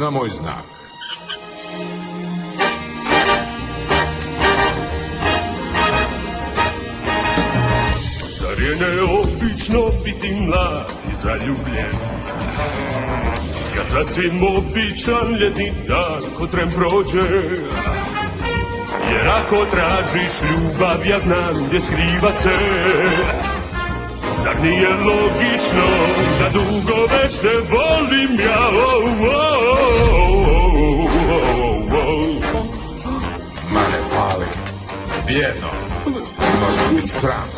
na moj znak. Zar je neobično biti mlad i zaljubljen? Kad sasvim običan ljetni dan ko tren prođe. Jer ako tražiš ljubav, ja znam gdje skriva se. Zar nije logično da dugo već te volim ja? Ma ne pali. Bijedno. Može biti sram.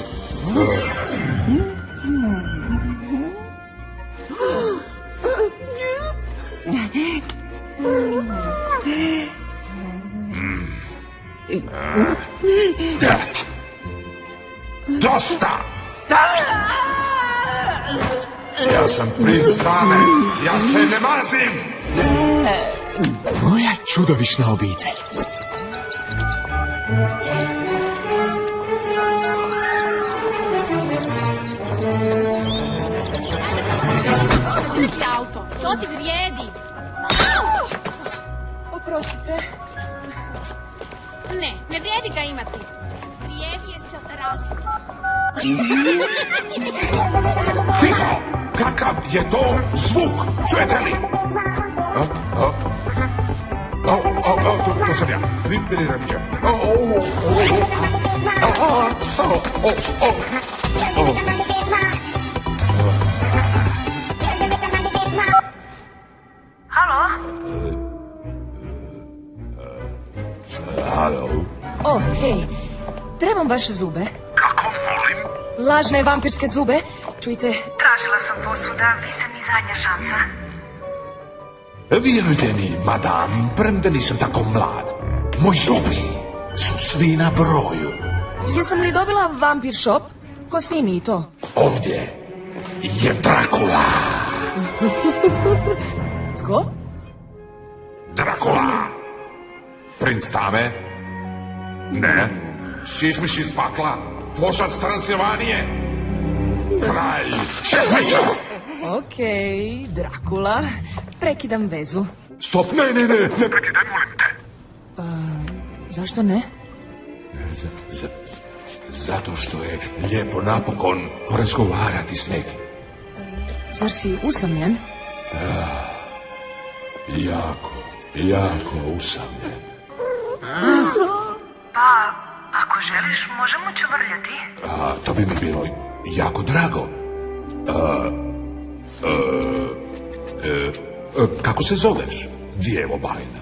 Dosta! Ja sam princ Tame, ja se ne mazim! Moja čudovišna obitelj. Pusti auto, to ti vrijedi. Oprostite. Ne vrijedi ga imati. Vrijedi je se otarasiti. Tiho! Kakav je to zvuk? Čujete li? To sam ja. Vidi Ramića. Halo? Halo? O, hej. Trebam vaše zube. Kako volim? Lažne vampirske zube. Čujte, Tražila sam posvuda, vi ste mi zadnja šansa. Vjerujte mi, madam, premda nisam tako mlad. Moji zubi su svi na broju. jesam li dobila vampir shop? Ko snimi i to? Ovdje je Drakula. Tko? Drakula. Princ Tame? Ne. Šišmiš iz pakla. Pošast Transilvanije. Kralj Šišmiša. Okej, Drakula. Prekidam vezu. Stop, ne prekidaj, molim te. Zašto ne? Zato što je lijepo napokon porazgovarati s nekim. Zar si usamljen? Jako usamljen. Pa, ako želiš, možemo čuvrljati. To bi mi bilo jako drago. Kako se zoveš, djevo bajna?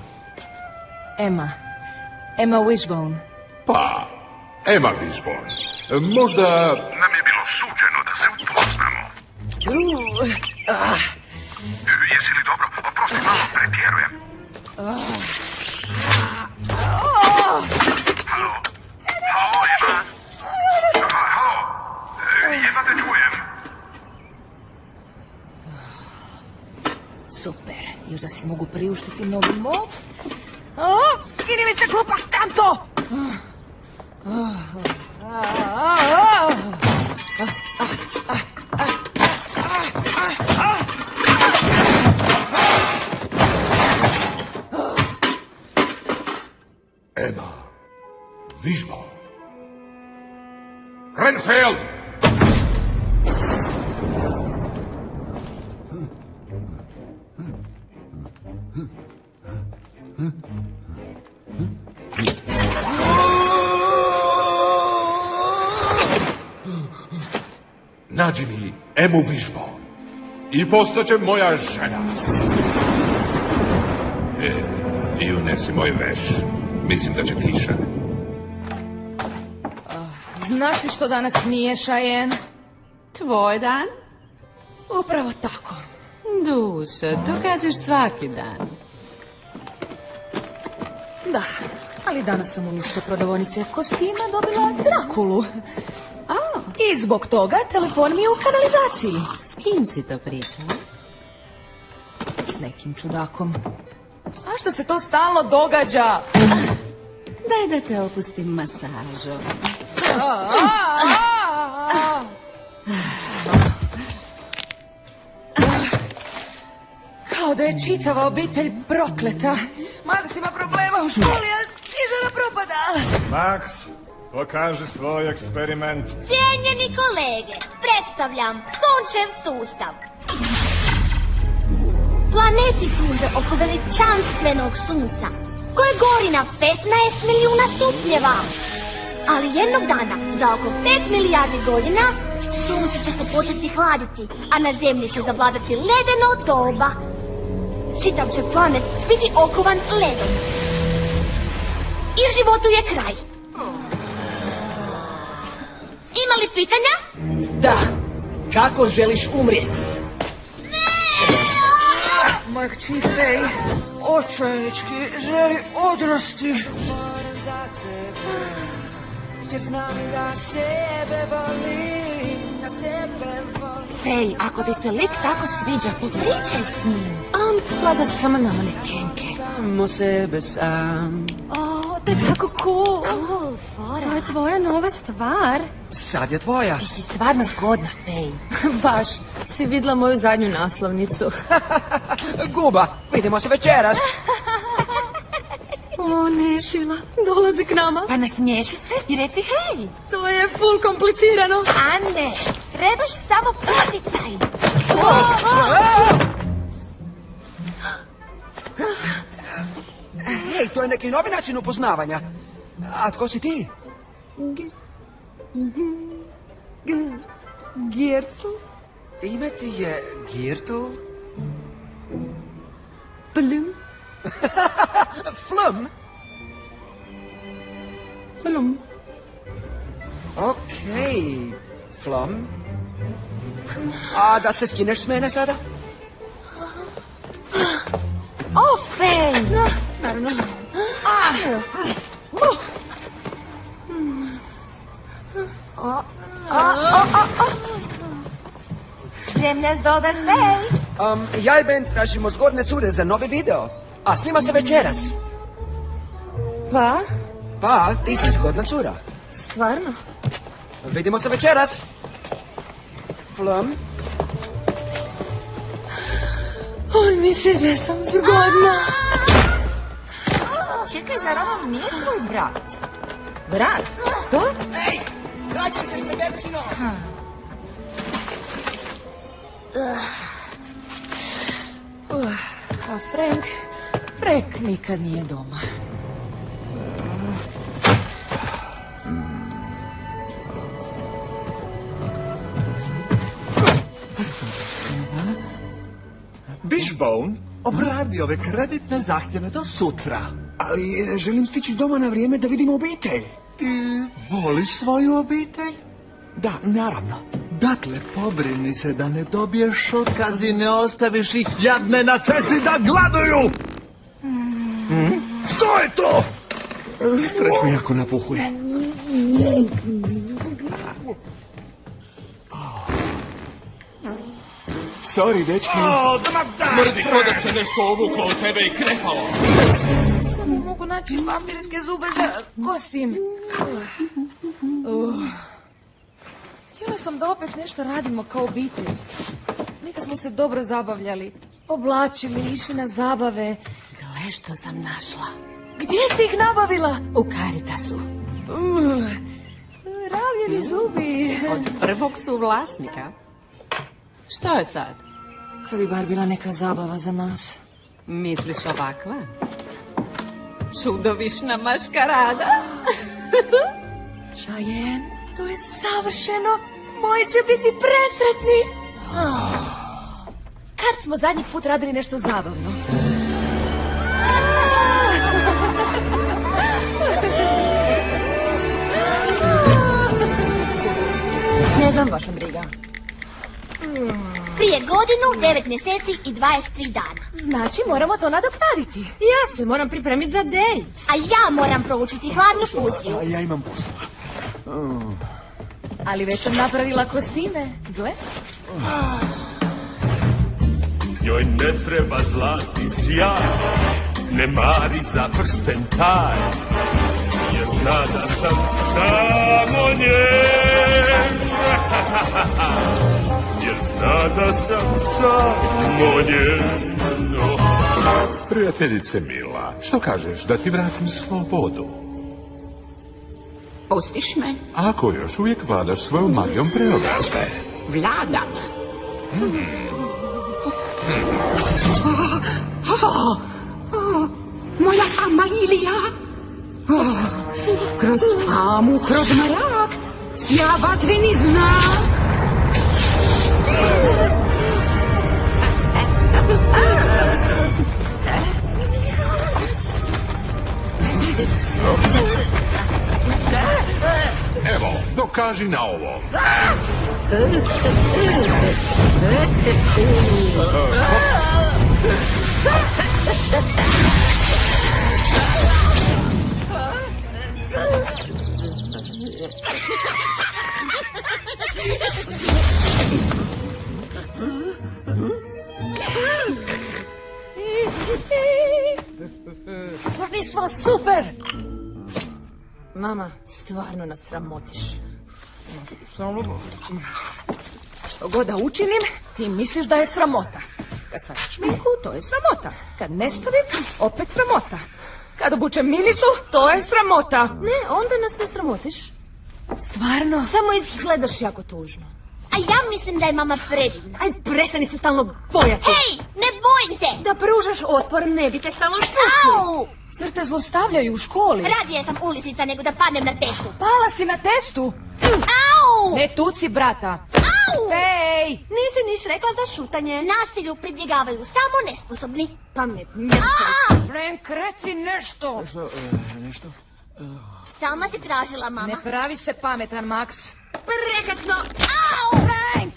Emma Wishbone. Pa, Emma Wishbone. Možda nam je bilo suđeno da se upoznamo. Jesi li dobro? Oprosti, malo pretjerujem. Halo? Halo, Ema? Halo? Ema, te čujem. Super, još da si mogu priuštiti novi mob. Skini mi se glupak tanto! Emma Wishbone. Renfield! Nađi mi Emmu Wishbone i postaće moja žena. I unesi moj veš. Mislim da će kiša. Znaš li što danas nije, Cheyenne? Tvoj dan? Upravo tako. Dušo, to kažeš svaki dan. Da, ali danas sam umjesto prodavonice kostima dobila Drakulu. I zbog toga telefon mi je u kanalizaciji. S kim si to pričala? S nekim čudakom. Zašto se to stalno događa? Daj da te opustim masažom. Kao kao da je čitava obitelj prokleta. Max ima problema u školi, a knjižara propada. Max, pokaži svoj eksperiment. Cijenjeni kolege, predstavljam Sunčev sustav. Planeti kruže oko veličanstvenog sunca, koje gori na 15 milijuna stupnjeva. Ali jednog dana, za oko 5 milijardi godina, sunce će se početi hladiti, a na zemlji će zavladati ledeno doba. Čitav će planet biti okovan ledom. I životu je kraj. Ima li pitanja? Da, kako želiš umrijeti? Moj kći Fej očajnički želi odrasti. Fej, ako ti se lik tako sviđa, popričaj s njim. On gleda samo na manekenke. Samo sebe sam. To je tako cool. To je tvoja nova stvar. Sad je tvoja. Ti si stvarno zgodna, Fej. Baš, si vidjela moju zadnju naslovnicu. Guba, vidimo se večeras. O, ne, Šila, dolazi k nama. Pa nasmiješi se i reci hej. To je full komplicirano. A ne, trebaš samo poticaj. Hej, to je neki novi način upoznavanja. A tko si ti? Girtl? Ime ti je Girtl? Blum? Flum? Blum? Okej, Flum. A da se skineš s mene sada? O, Fej! Naravno. Zemlja zove Fej. Ja i Ben tražimo zgodne cure za novi video. A snima se večeras. Pa? Pa, ti si zgodna cura. Stvarno? Vidimo se večeras. Flum? On misli da sam zgodna. Čekaj, zar ovo nije tvoj brat? Brat? Ko? Ej, vraćaj se s Robertino! A Frank nikad nije doma. Wishbone obradi ove kreditne zahtjeve do sutra. Ali želim stići doma na vrijeme da vidim obitelj. Ti voliš svoju obitelj? Da, naravno. Dakle, pobrini se da ne dobiješ otkaz i ne ostaviš ih jadne na cesti da gladuju! Što je to? Stres mi jako napuhuje. Sorry, dečki. Smrdi ko da se nešto ovuklo od tebe i krepalo. Sad ne mogu naći vampirske zube za kostim. Htjela sam da opet nešto radimo kao obitelj. Nekad smo se dobro zabavljali. Oblačili, išli na zabave. Gle što sam našla. Gdje si ih nabavila? U Caritasu. Ravljeni zubi. Od prvog su vlasnika. Što je sad? Kad bi bar bila neka zabava za nas. Misliš ovakva? Čudovišna maškarada? Cheyenne, to je savršeno. Moji će biti presretni. Kad smo zadnji put radili nešto zabavno? Ne znam, baš me briga. Prije godinu, 9 mjeseci i 23 dana. Znači moramo to nadoknaditi. Ja se moram pripremiti za dejt. A ja moram proučiti hladnu fuziju. A ja imam posla. Ali već sam napravila kostime. Gle. Njoj ne treba zlati sjaj, ne mari za prsten taj, jer zna da sam samo njen. Jer zna da sam samo njen. Prijateljice mila, što kažeš da ti vratim slobodu? Pustiš me? Ako još uvijek vladaš svojom magijom preobrazbe. Vladam. Moja Amalija. Kroz tamu, kroz mrak, sja vatreni znak. Evo, dokaži na ovo. Zar nismo super? Mama, stvarno nas sramotiš. Što god da učinim, ti misliš da je sramota. Kad stavim šminku, to je sramota. Kad ne stavim, opet sramota. Kad obučem Milicu, to je sramota. Ne, onda nas ne sramotiš. Stvarno? Samo izgledaš jako tužno. A ja mislim da je mama predivna. Aj, prestani se stalno bojati. Hej, ne bojim se! Da pružaš otpor, ne bi te stalno tuči. Au! Zar te zlostavljaju u školi? Radije sam ulisica nego da padnem na testu. Pala si na testu? Au! Ne tuci brata. Au! Ej! Nisi niš rekla za šutanje. Nasilju pribjegavaju samo nesposobni. Pametni. Frank, reci nešto. Nešto? Sama si tražila, mama. Ne pravi se pametan, Max. Prekasno. Au! Frank!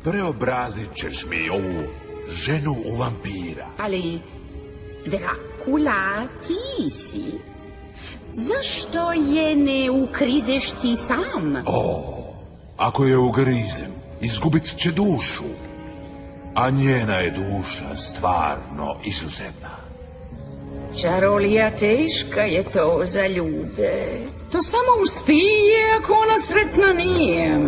Preobrazit ćeš mi ovu ženu u vampira. Ali, Drakula, ti si. Zašto je ne ukrizeš ti sam? Ako je ugrizem, izgubit će dušu. A njena je duša stvarno izuzetna. Čarolija, teška je to za ljude. To samo uspije ako ona sretna nije.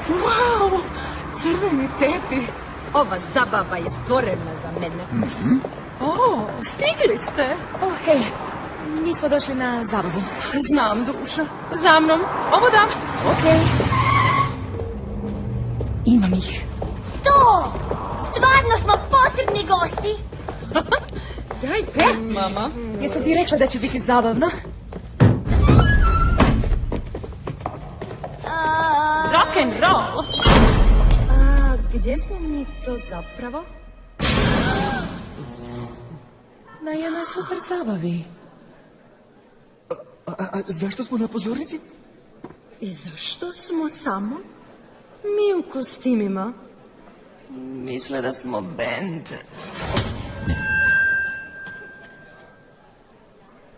Wow, crveni tepi. Ova zabava je stvorena za mene. O, stigli ste. O, hej, mi smo došli na zabavu. Znam, duša. Za mnom. Ovo da. Okej. Imam ih. To! Stvarno smo posebni gosti. Daj pet, mama. Jesam ti rekla da će biti zabavno? Rock and roll. Gdje smo mi to zapravo? Na jednoj super zabavi. A zašto smo na pozornici? I zašto smo samo mi u kostimima? Misle da smo band.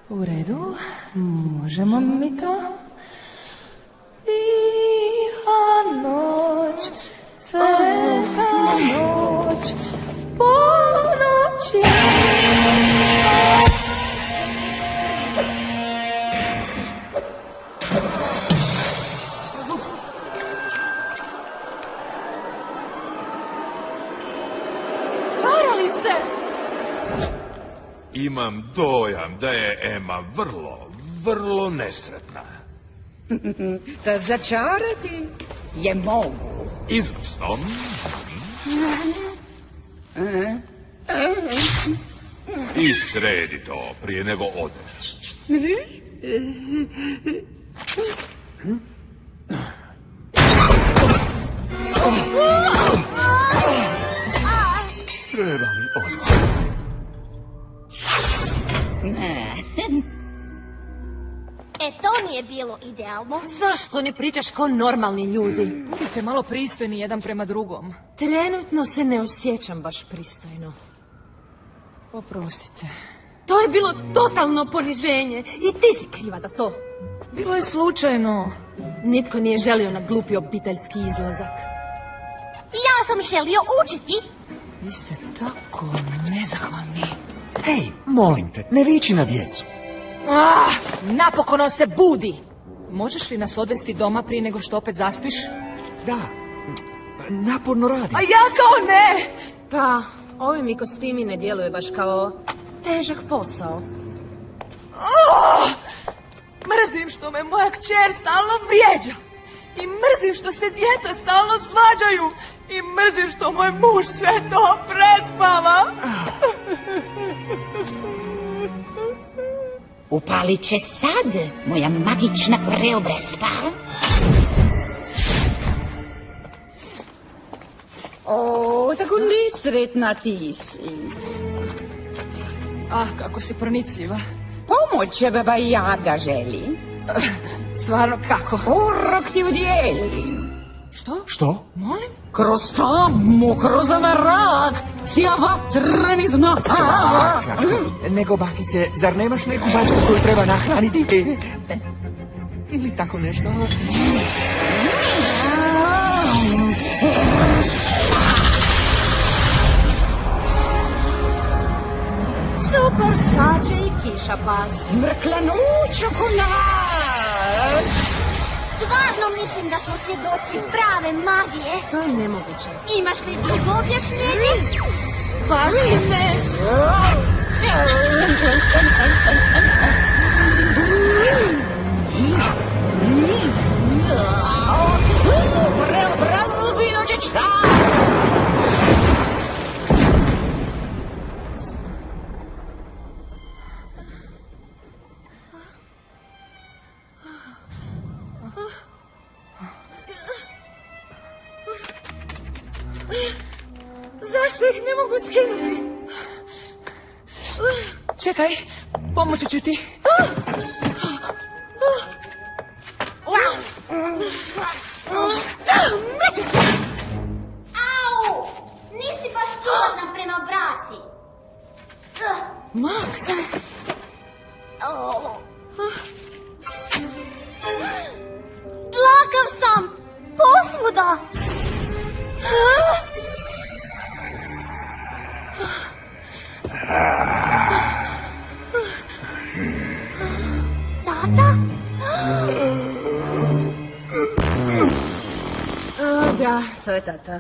U redu, možemo mi to? Tiha noć, sveta noć, ponoć Imam dojam da je Emma vrlo nesretna. Da začarati je mogu. Izvrsno. I sredi to prije nego odeš. Treba mi odmah. E, to nije bilo idealno. Zašto ne pričaš kao normalni ljudi? Budite malo pristojni jedan prema drugom. Trenutno se ne osjećam baš pristojno. Oprostite. To je bilo totalno poniženje i ti si kriva za to. Bilo je slučajno. Nitko nije želio na glupi obiteljski izlazak. Ja sam želio učiti. Vi ste tako nezahvalni. Hej, molim te, ne viči na djecu. Napokon on se budi. možeš li nas odvesti doma prije nego što opet zaspiš? Da, naporno radim. A ja kao ne! Pa, ovi mi kostimi ne djeluju baš kao težak posao. Mrzim što me moja kćer stalno vrijeđa. I mrzim što se djeca stalno svađaju. I mrzim što moj muž sve to prespava. Upalit će sad moja magična preobrazba. O, tako nesretna ti si. Ah, kako si pronicljiva. Pomoć će Baba Jaga želi. Stvarno, kako? Urok ti udjeli. Što? Molim? Kroz tamu, kroz mrak, sija vatreni znak. Svaka. Nego, bakice, zar nemaš neku bačku koju treba nahraniti? Ili tako nešto? Super, sad će i kiša past. Mrklenu čokolad. Stvarno mislim da smo svjedoci prave magije. To je nemoguće. Imaš li drugo objašnjenje? Baš ne. Preobrazbio dječka. Zašto ih ne mogu skinuti? Čekaj, pomoći ću ti. Neće se! Au! Nisi baš ljubazna prema braci. Max! Tlakav sam! Posvuda! Tata? Da, to je tata.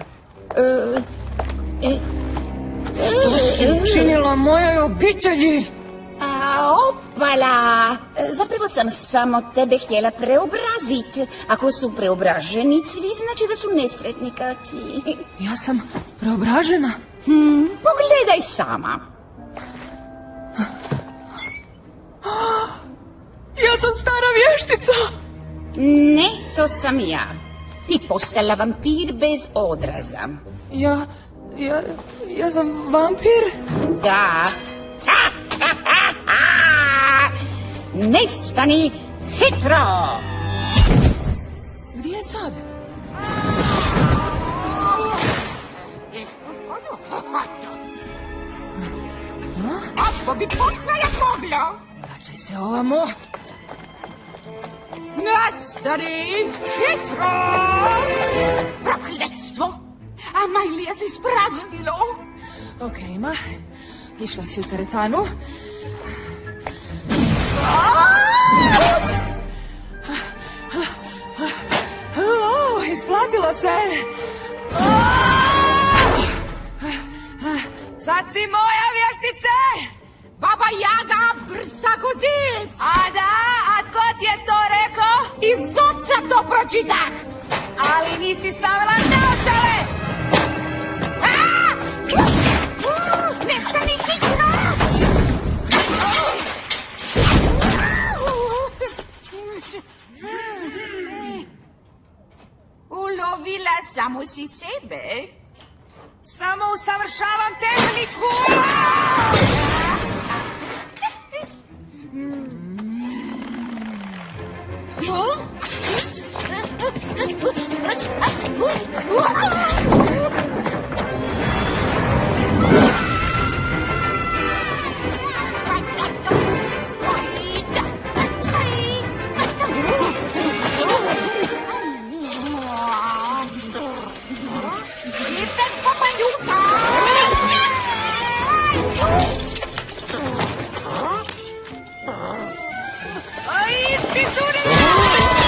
To si učinila mojoj obitelji. Opala, zapravo sam samo tebe htjela preobraziti. Ako su preobraženi svi, znači da su nesretni kao ti. Ja sam preobražena. Pogledaj sama. Ja sam stara vještica. Ne, to sam ja. Ti postala vampir bez odraza. Ja sam vampir? Da. Nestani hitro! Gdje je sad? Ako bi potvaja moglo! Vraćaj se ovamo. Nastani hitro! Prokletstvo! Amalija se ispraznilo! Ok, ima. Išla si u teretanu. Isplatila se. Sad si moja vještice. Baba Jaga brsa ko zec! A da, a tko ti je to rekao? Iz oca to pročitah! Ali nisi stavila naočale. Nestani hitro! Ulovila samo si sebe. Samo usavršavam tehniku. Ai, pizzurina!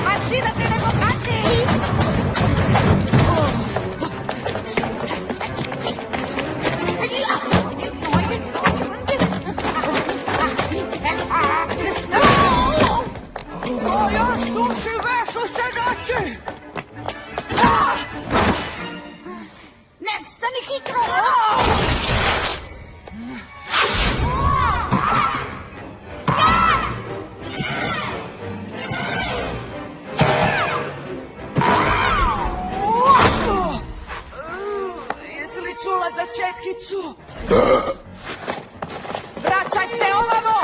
Ma sì da te ne pokati! O, još suši veš u sedači! Nestani hitro! Jesi li čula za četkicu? Vraćaj se ovamo!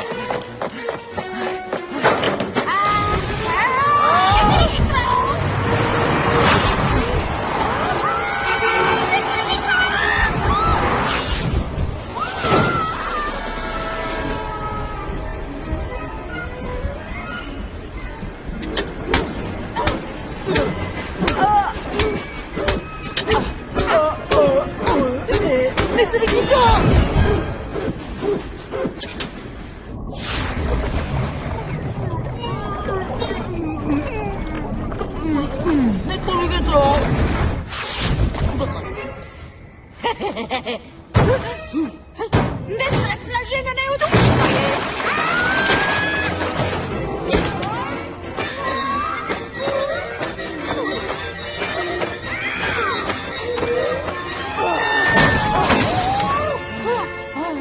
Nesretna žena ne odustaje!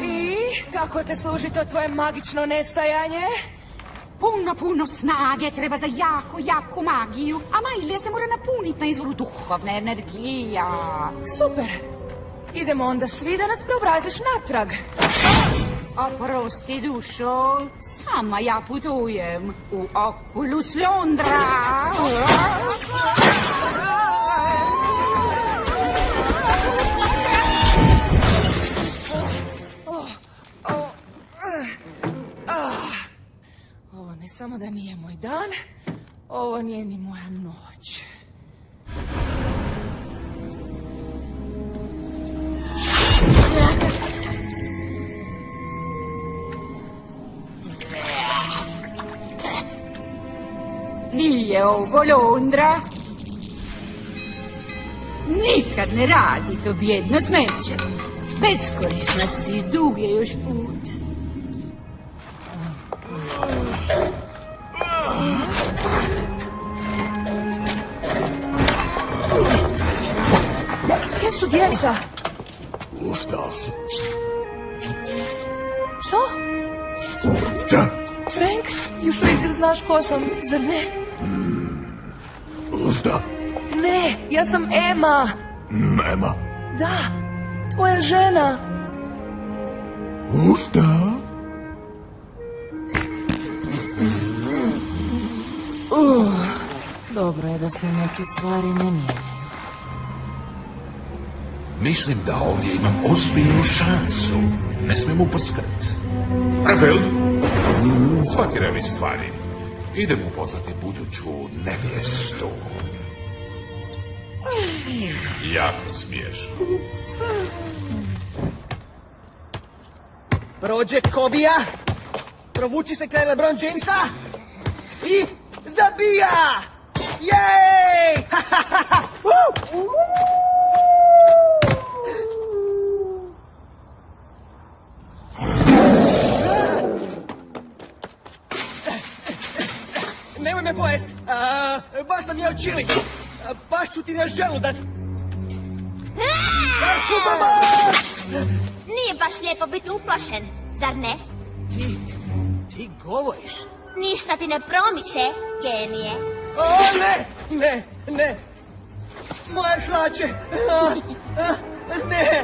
I kako te služi to tvoje magično nestajanje? Puno snage treba za jako magiju, a Majlija se mora napuniti na izvoru duhovne energija. Super! Idemo onda svi da nas preobraziš natrag. Oprosti, dušo, sama ja putujem u Oculus Londra. Ovo ne samo da nije moj dan, ovo nije ni moja noć. Nije ovo Londra. Nikad ne radi to bjedno smeće. Beskorisna si, dug je još put. Gdje su djeca? Usta. Što? Da. Frank, još uvijek znaš ko sam, zar ne? Usta. Ne, ja sam Emma. Ema. Da, tvoja žena. Usta. Dobro je da se neke stvari ne mijenjaju. Mislim da ovdje imam ozbiljnu šansu. Ne smijem uprskati. Rafael, svaki remi stvari. Idem upoznati buduću nevjestu. Jako smiješno. Prođe Kobija, provuči se kraj LeBron Jamesa i zabija! Jej! Nemoj me pojest, baš sam jeo čili, pašću ti na želudac. Nije baš lijepo biti uplašen, zar ne? Ti govoriš? Ništa ti ne promiče, genije. O, ne! Moje hlače! Ne!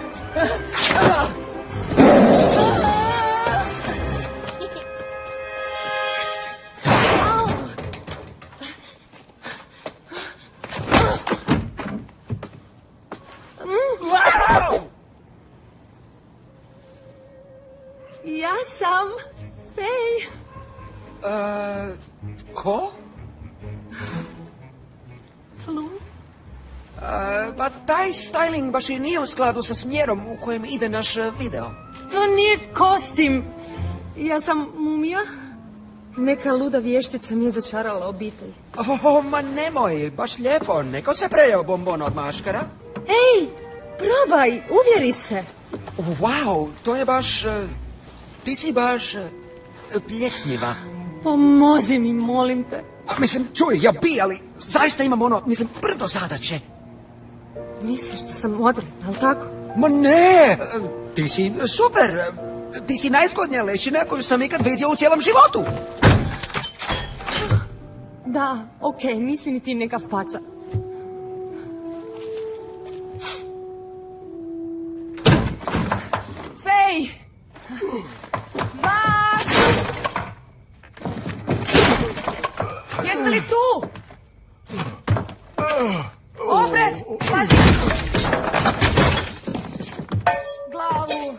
Ja sam Fej. Ko? Flu. Pa taj styling baš i nije u skladu sa smjerom u kojem ide naš video. To nije kostim. Ja sam mumija. Neka luda vještica mi je začarala obitelj. Ma nemoj, baš lijepo, neko se prejeo bombon od maškara. Ej, probaj, uvjeri se. Wow, to je baš, ti si baš pljesnjiva. Pomozi mi, molim te. A, mislim, čuj, ja bi, ali zaista imam brdo zadaće. Misliš da sam odvratna, ali tako? Ma ne, ti si super, ti si najzgodnija lešina koju sam ikad vidio u cijelom životu. Da, okej, nisi ni ti neka faca. Fej! Max! Jeste li tu? Oprez! Pazi! Glavu!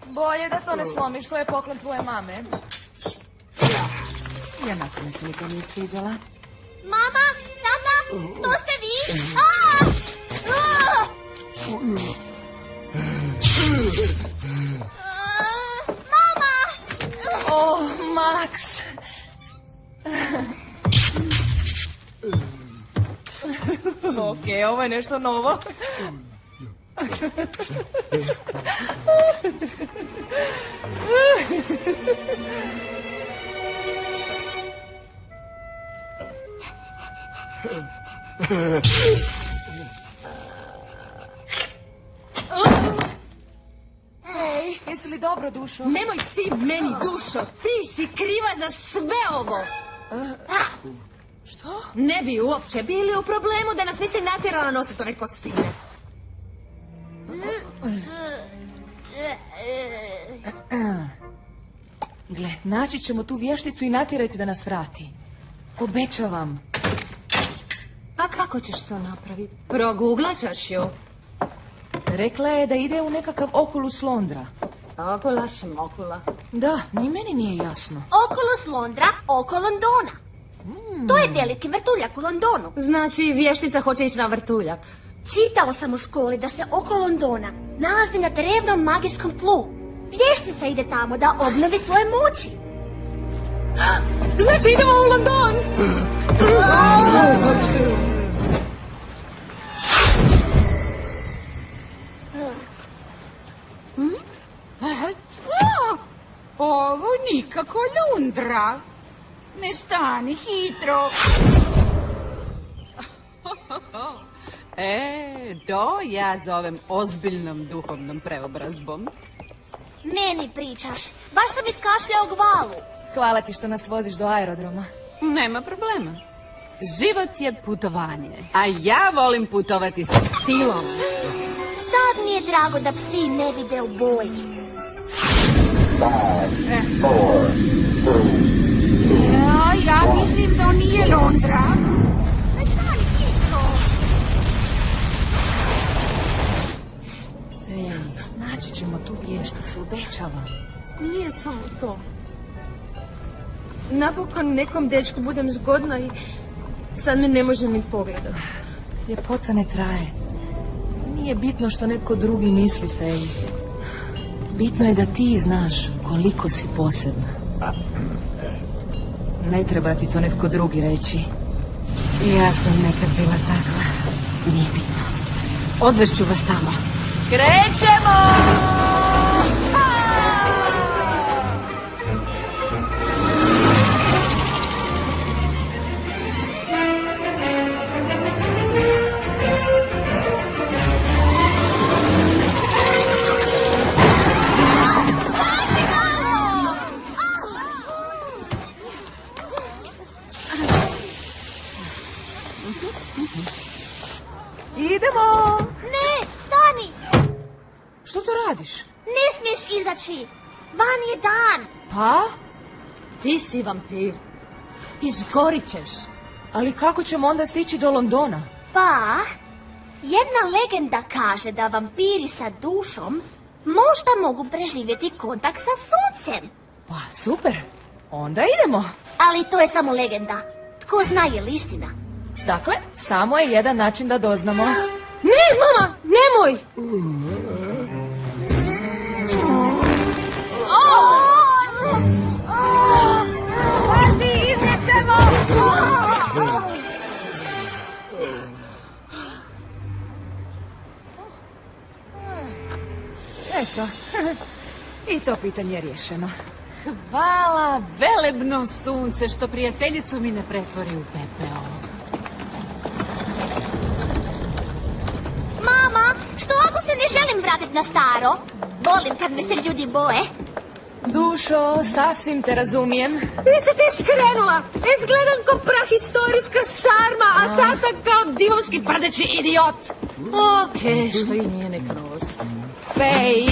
Bolje da to ne slomiš, to je poklon tvoje mame. Ja nakon mi se nikad nije sviđala. Mama, tata, to ste vi? Mama! Oh, Max! Okej, ovo je nešto novo. Hej, jesi li dobro, dušo? Nemoj ti meni, dušo, ti si kriva za sve ovo. Što? Ne bi uopće bili u problemu da nas nisi natjerala nositi one kostime. Gle, naći ćemo tu vješticu i natjerati da nas vrati. Obećavam. A kako ćeš to napraviti? Proguglat ćeš ju. Rekla je da ide u nekakav Oculus Londra. Okula šmokula. Da, ni meni nije jasno. Oculus Londra, oko Londona. To je veliki vrtuljak u Londonu. Znači, vještica hoće ići na vrtuljak. Čitao sam u školi da se oko Londona nalazi na drevnom magijskom tlu. Vještica ide tamo da obnovi svoje moći. Znači, idemo u London! Ovo nikako Lundra. Ne stani hitro. To ja zovem ozbiljnom duhovnom preobrazbom. Meni pričaš, baš sam iskašljao glavu. Hvala ti što nas voziš do aerodroma. Nema problema. Život je putovanje, a ja volim putovati sa stilom. Sad mi je drago da psi ne vide u boji. Ja mislim da nije Londra. Ne stani hitro. Ej, naći ćemo tu vješticu, obećavam. Nije samo to. Napokon nekom dečku budem zgodna i sad me ne može ni pogledati. Ljepota ne traje. Nije bitno što netko drugi misli, Fej. Bitno je da ti znaš koliko si posebna. Ne treba ti to netko drugi reći. Ja sam nekad bila takva. Nije bitno. Odvešću vas tamo. Krećemo! Idemo! Ne, stani! Što to radiš? Ne smiješ izaći. Van je dan. Pa? Ti si vampir. Izgorit ćeš. Ali kako ćemo onda stići do Londona? Pa, jedna legenda kaže da vampiri sa dušom možda mogu preživjeti kontakt sa suncem. Pa, super. Onda idemo. Ali to je samo legenda. Tko zna je li istina? Dakle, samo je jedan način da doznamo. Ne, mama, nemoj! to pitanje je riješeno. Hvala, velebno sunce, što prijateljicu mi ne pretvori u pepeo. Mama, što ako se ne želim vratiti na staro? Volim kad me se ljudi boje. Dušo, sasvim te razumijem. Nisam ti skrenula. Izgledam ko prahistorijska sarma, a tata kao divovski prdeći idiot. Okej, što i nije neka novost. Fej,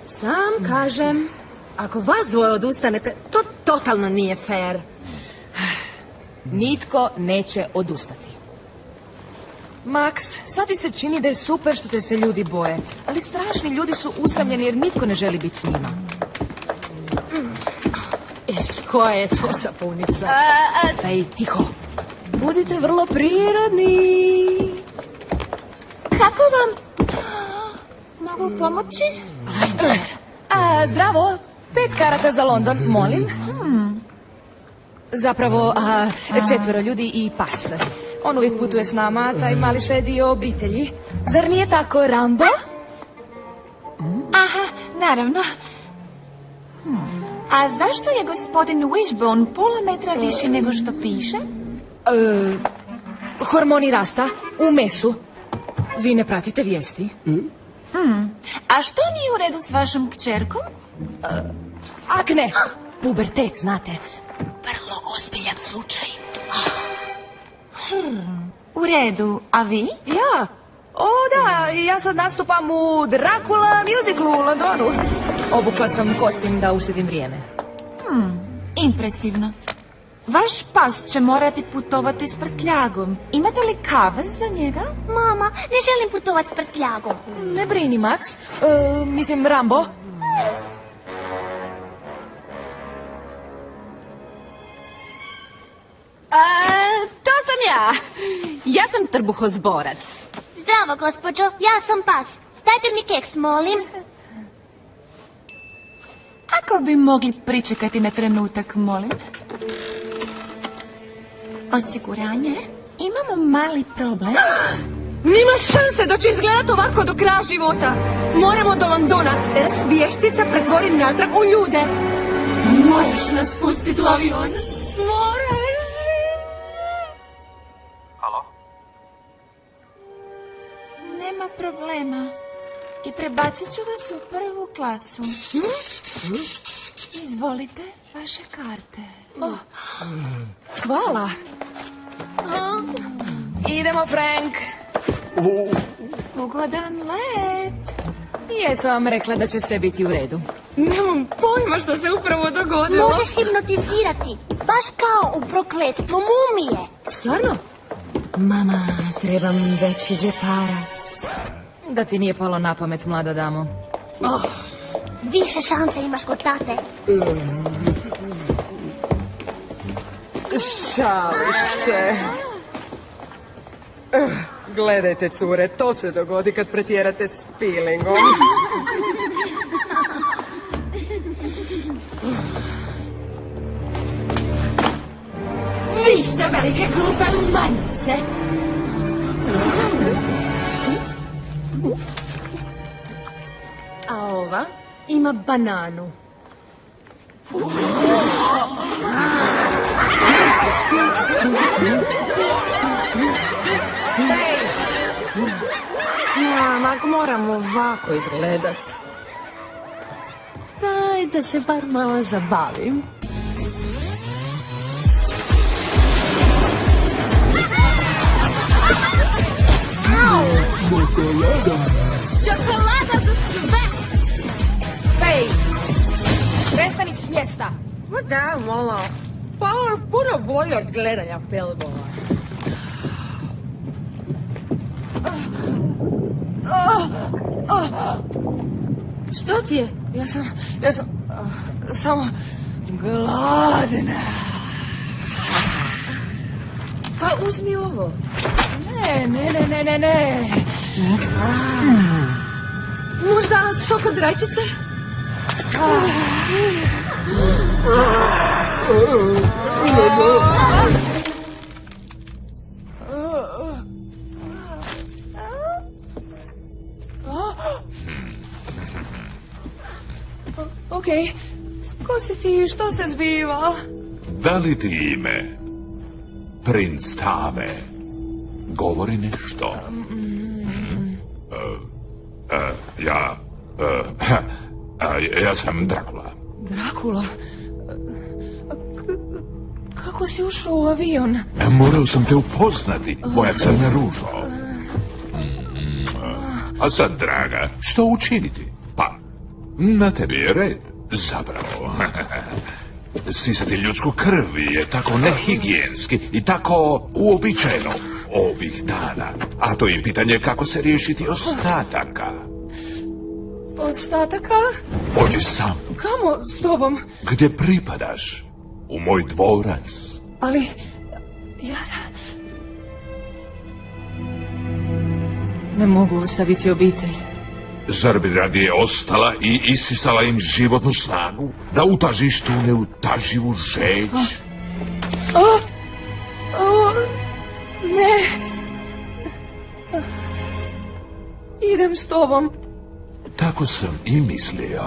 Sam kažem, ako vas dvoje odustanete, to totalno nije fair. nitko neće odustati. Max, sad ti se čini da je super što te se ljudi boje, ali strašni ljudi su usamljeni jer nitko ne želi biti s njima. Iš, koja je to sapunica? Fej, tiho. Budite vrlo prirodni. Kako vam? Mogu pomoći? Ajde. Zdravo, 5 karata za London, molim. Zapravo, 4 ljudi i pas. On uvijek putuje s nama, taj mališa je dio obitelji. Zar nije tako, Rambo? Aha, naravno. A zašto je gospodin Wishbone pola metra viši nego što piše? Hormoni rasta, u mesu. Vi ne pratite vijesti? A što nije u redu s vašom kćerkom? Akne, pubertet, znate. Vrlo ozbiljan slučaj. U redu, a vi? Ja? O da, ja sad nastupam u Dracula musiclu u Londonu. Obukla sam kostim da uštedim vrijeme. Impresivno. Vaš pas će morati putovati s prtljagom. Imate li kave za njega? Mama, ne želim putovati s prtljagom. Ne brini, Max. Mislim, Rambo. To sam ja. Ja sam trbuhozborac. Zdravo, gospođo, ja sam pas. Dajte mi keks, molim. Ako bi mogli pričekati na trenutak, molim. Osiguranje? Imamo mali problem. Nima šanse da ću izgledat ovako do kraja života. Moramo do Londona, da nas vještica pretvori natrag u ljude. Moraš nas pustiti u avion. Moraš. Nema problema. I prebacit ću vas u prvu klasu. Izvolite vaše karte. Hvala. Idemo, Frank. Ugodan let. Jesam vam rekla da će sve biti u redu. Nemam pojma što se upravo dogodilo. Možeš hipnotizirati, baš kao u prokletstvu mumije. Stvarno? Mama, trebam veći džeparac. Da ti nije palo na pamet, mlada damo. Više šanse imaš kod tate. Šališ se. Gledajte, cure, to se dogodi kad pretjerate s peelingom. Vi ste velike glupe manjice. A ova ima bananu. Mama, moram ovako izgledat. Daj da se bar malo zabavim. Čokolada za sve! Fej, prestani s mjesta. Ma da, malo. Pa ovo je puno bolje od gledanja filmova. Što ti je? Ja sam samo gladna. Pa uzmi ovo. Ne. Možda sok od rajčice? Ko si ti? Što se zbiva? Da li ti ime, princ Tame, govori nešto? Ja sam Drakula. Drakula? Kako si ušao u avion? Morao sam te upoznati, moja crna ružo. A sad, draga, što učiniti? Pa, na tebi je red, zapravo. Sisati ljudsku krv je tako nehigijenski i tako uobičajeno ovih dana. A to je pitanje kako se riješiti ostataka. Ostataka? Pođi sam. Kamo s tobom? Gdje pripadaš? U moj dvorac. Ali, ja... Ne mogu ostaviti obitelj. Zar bi radije ostala i isisala im životnu snagu? Da utažiš tu neutaživu žeć? Ne. Idem s tobom. Tako sam i mislio.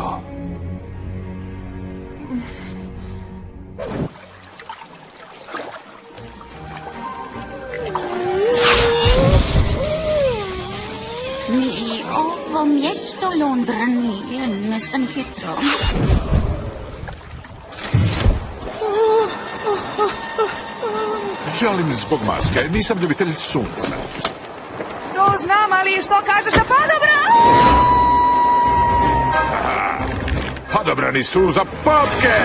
Ni ovo mjesto Londra nije, nestani hitro. Žalim zbog maske, nisam ljubitelj sunca. To znam, ali što kažeš na padobran? Padobrani su za popke!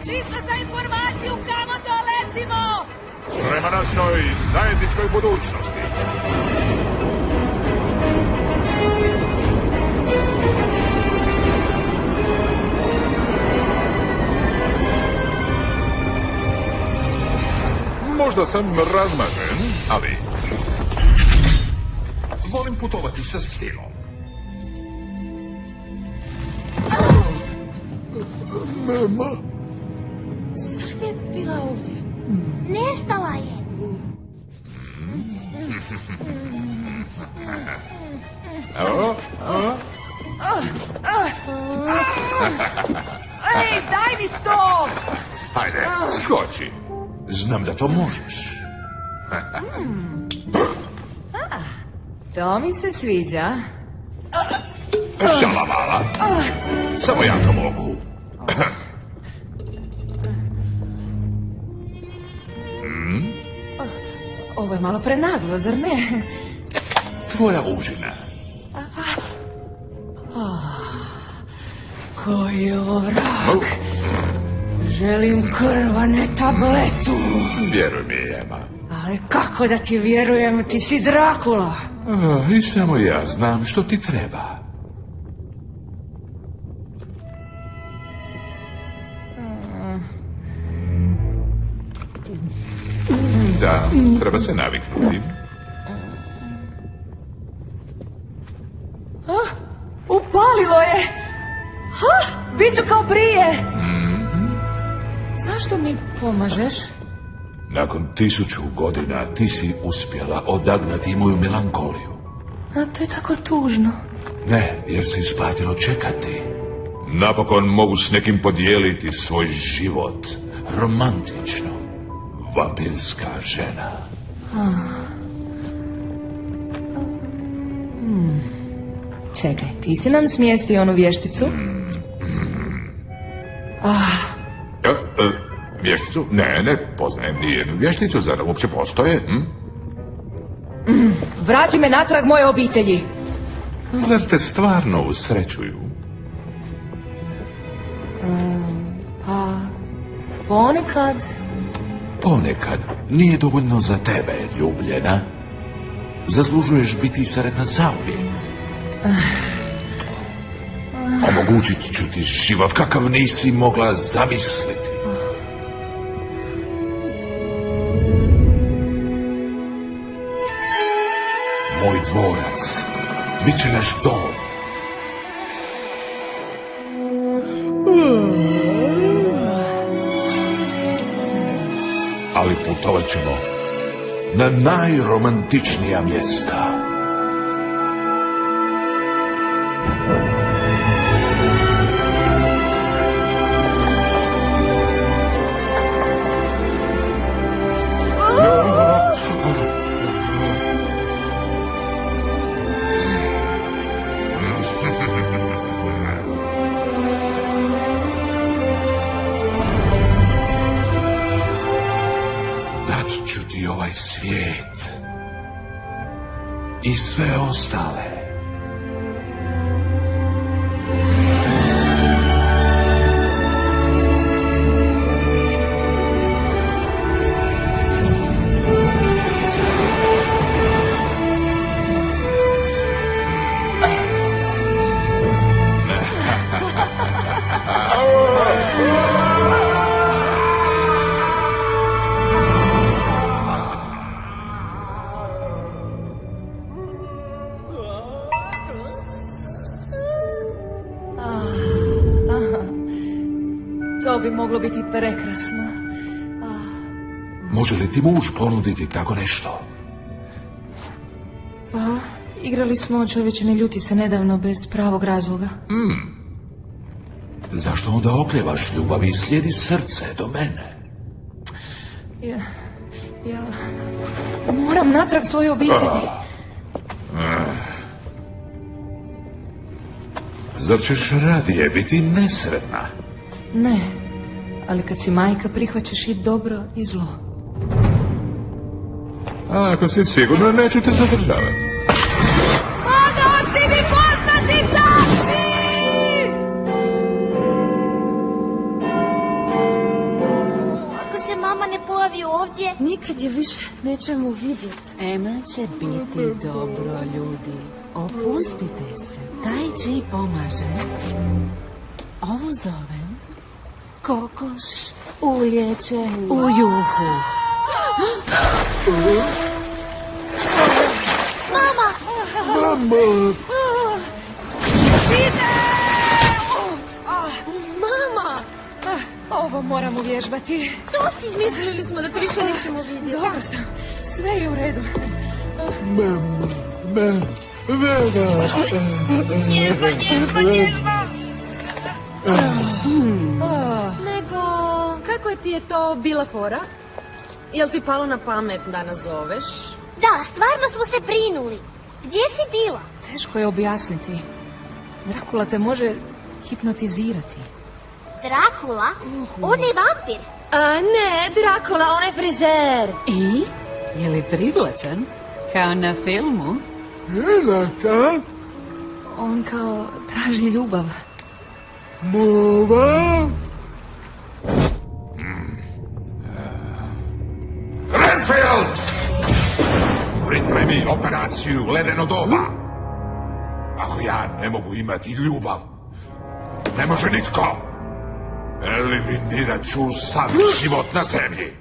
Čisto za informaciju kamo doletimo! Prema našoj zajedničkoj budućnosti. Možda sam razmažen, ali volim putovati sa stilom. Mama? Sad je bila ovdje. Nestala je. Ej, daj mi to! Hajde, skoči. Znam da to možeš. To mi se sviđa. Šalavala. Samo ja to mogu. Ovo je malo prenaglo, zar ne? Tvoja užina. Koji je ovo vrak? Želim krv, a ne tabletu. Vjeruj mi, Ema. Ali kako da ti vjerujem, ti si Drakula. I samo ja znam što ti treba. Da, treba se naviknuti. Upalilo je! Biću kao prije! Zašto mi pomažeš? Nakon 1000 godina ti si uspjela odagnati moju melankoliju. A to je tako tužno. Ne, jer se isplatilo čekati. Napokon mogu s nekim podijeliti svoj život. Romantično. Vampirska žena. Čekaj, ti si nam smjestio onu vješticu? Vješticu? Ne poznajem nijednu vješticu. Zar uopće postoje? Vrati me natrag moje obitelji. Zar te stvarno usrećuju? Ponekad. Ponekad nije dovoljno za tebe, ljubljena. Zaslužuješ biti sretna zauvijek. Omogućit ću ti život kakav nisi mogla zamisliti. Moj dvorac bit će naš dom. ali putovat ćemo na najromantičnija mjesta. Dat ću ti ovaj svijet i sve ostale. To bi moglo biti prekrasno. Može li ti muž ponuditi tako nešto? Pa, igrali smo čovječe ne ljuti se nedavno bez pravog razloga. Zašto onda okljevaš ljubavi i slijedi srce do mene? Ja moram natrag svoje obitelji. Zar ćeš radije biti nesretna? Ne, ali kad si majka prihvaćaš i dobro i zlo. A ako si sigurno, neću te zadržavati. Odosti mi poznati taksi! Ako se mama ne pojavi ovdje, Nikad je više nećemo vidjeti. Ema će biti dobro, ljudi. Opustite se. Tai Chi pomaže. Ovo zovem kokoš uljeće u juhu. Mama! Ovo moram uvježbati. To si! Mislili smo da te više nećemo vidjeti. Dobro sam, sve je u redu. Nego, kako ti je to bila fora? Jel ti palo na pamet da nas zoveš? da, stvarno smo se brinuli. Gdje si bila? Teško je objasniti. Drakula te može hipnotizirati. Drakula? On je vampir. Ne, Drakula, on je frizer. I? Je li privlačan? Kao na filmu? On kao traži ljubav. Renfield! Pripremi operaciju Ledeno doba. Ako ja ne mogu imati ljubav, ne može nitko. Eliminirat ću sav život na zemlji.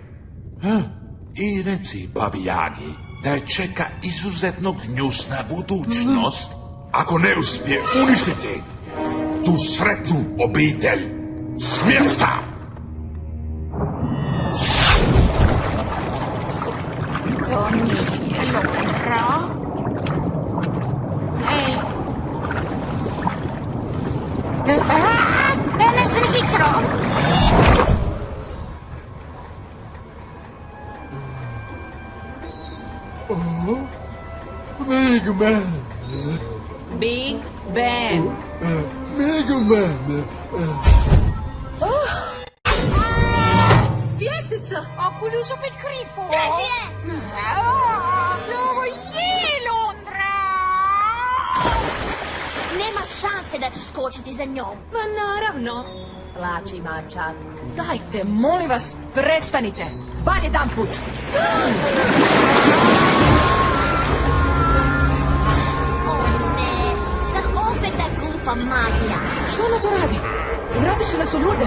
I reci babi Jagi da je čeka izuzetno gnjusna budućnost ako ne uspije uništiti tu sretnu obitelj s mjesta. To nije dobro. Ej. Ne znam hitro. Big Ben. Vještica! Oculus opet grifo. Drži je! Ovo je Londra. Nema šanse da ću skočiti za njom. Pa naravno. Plači mačak. Dajte, molim vas, prestanite. Bar jedan put. O ne, zar opet ta glupa magija? Što ona to radi? Vratit će nas u ljude.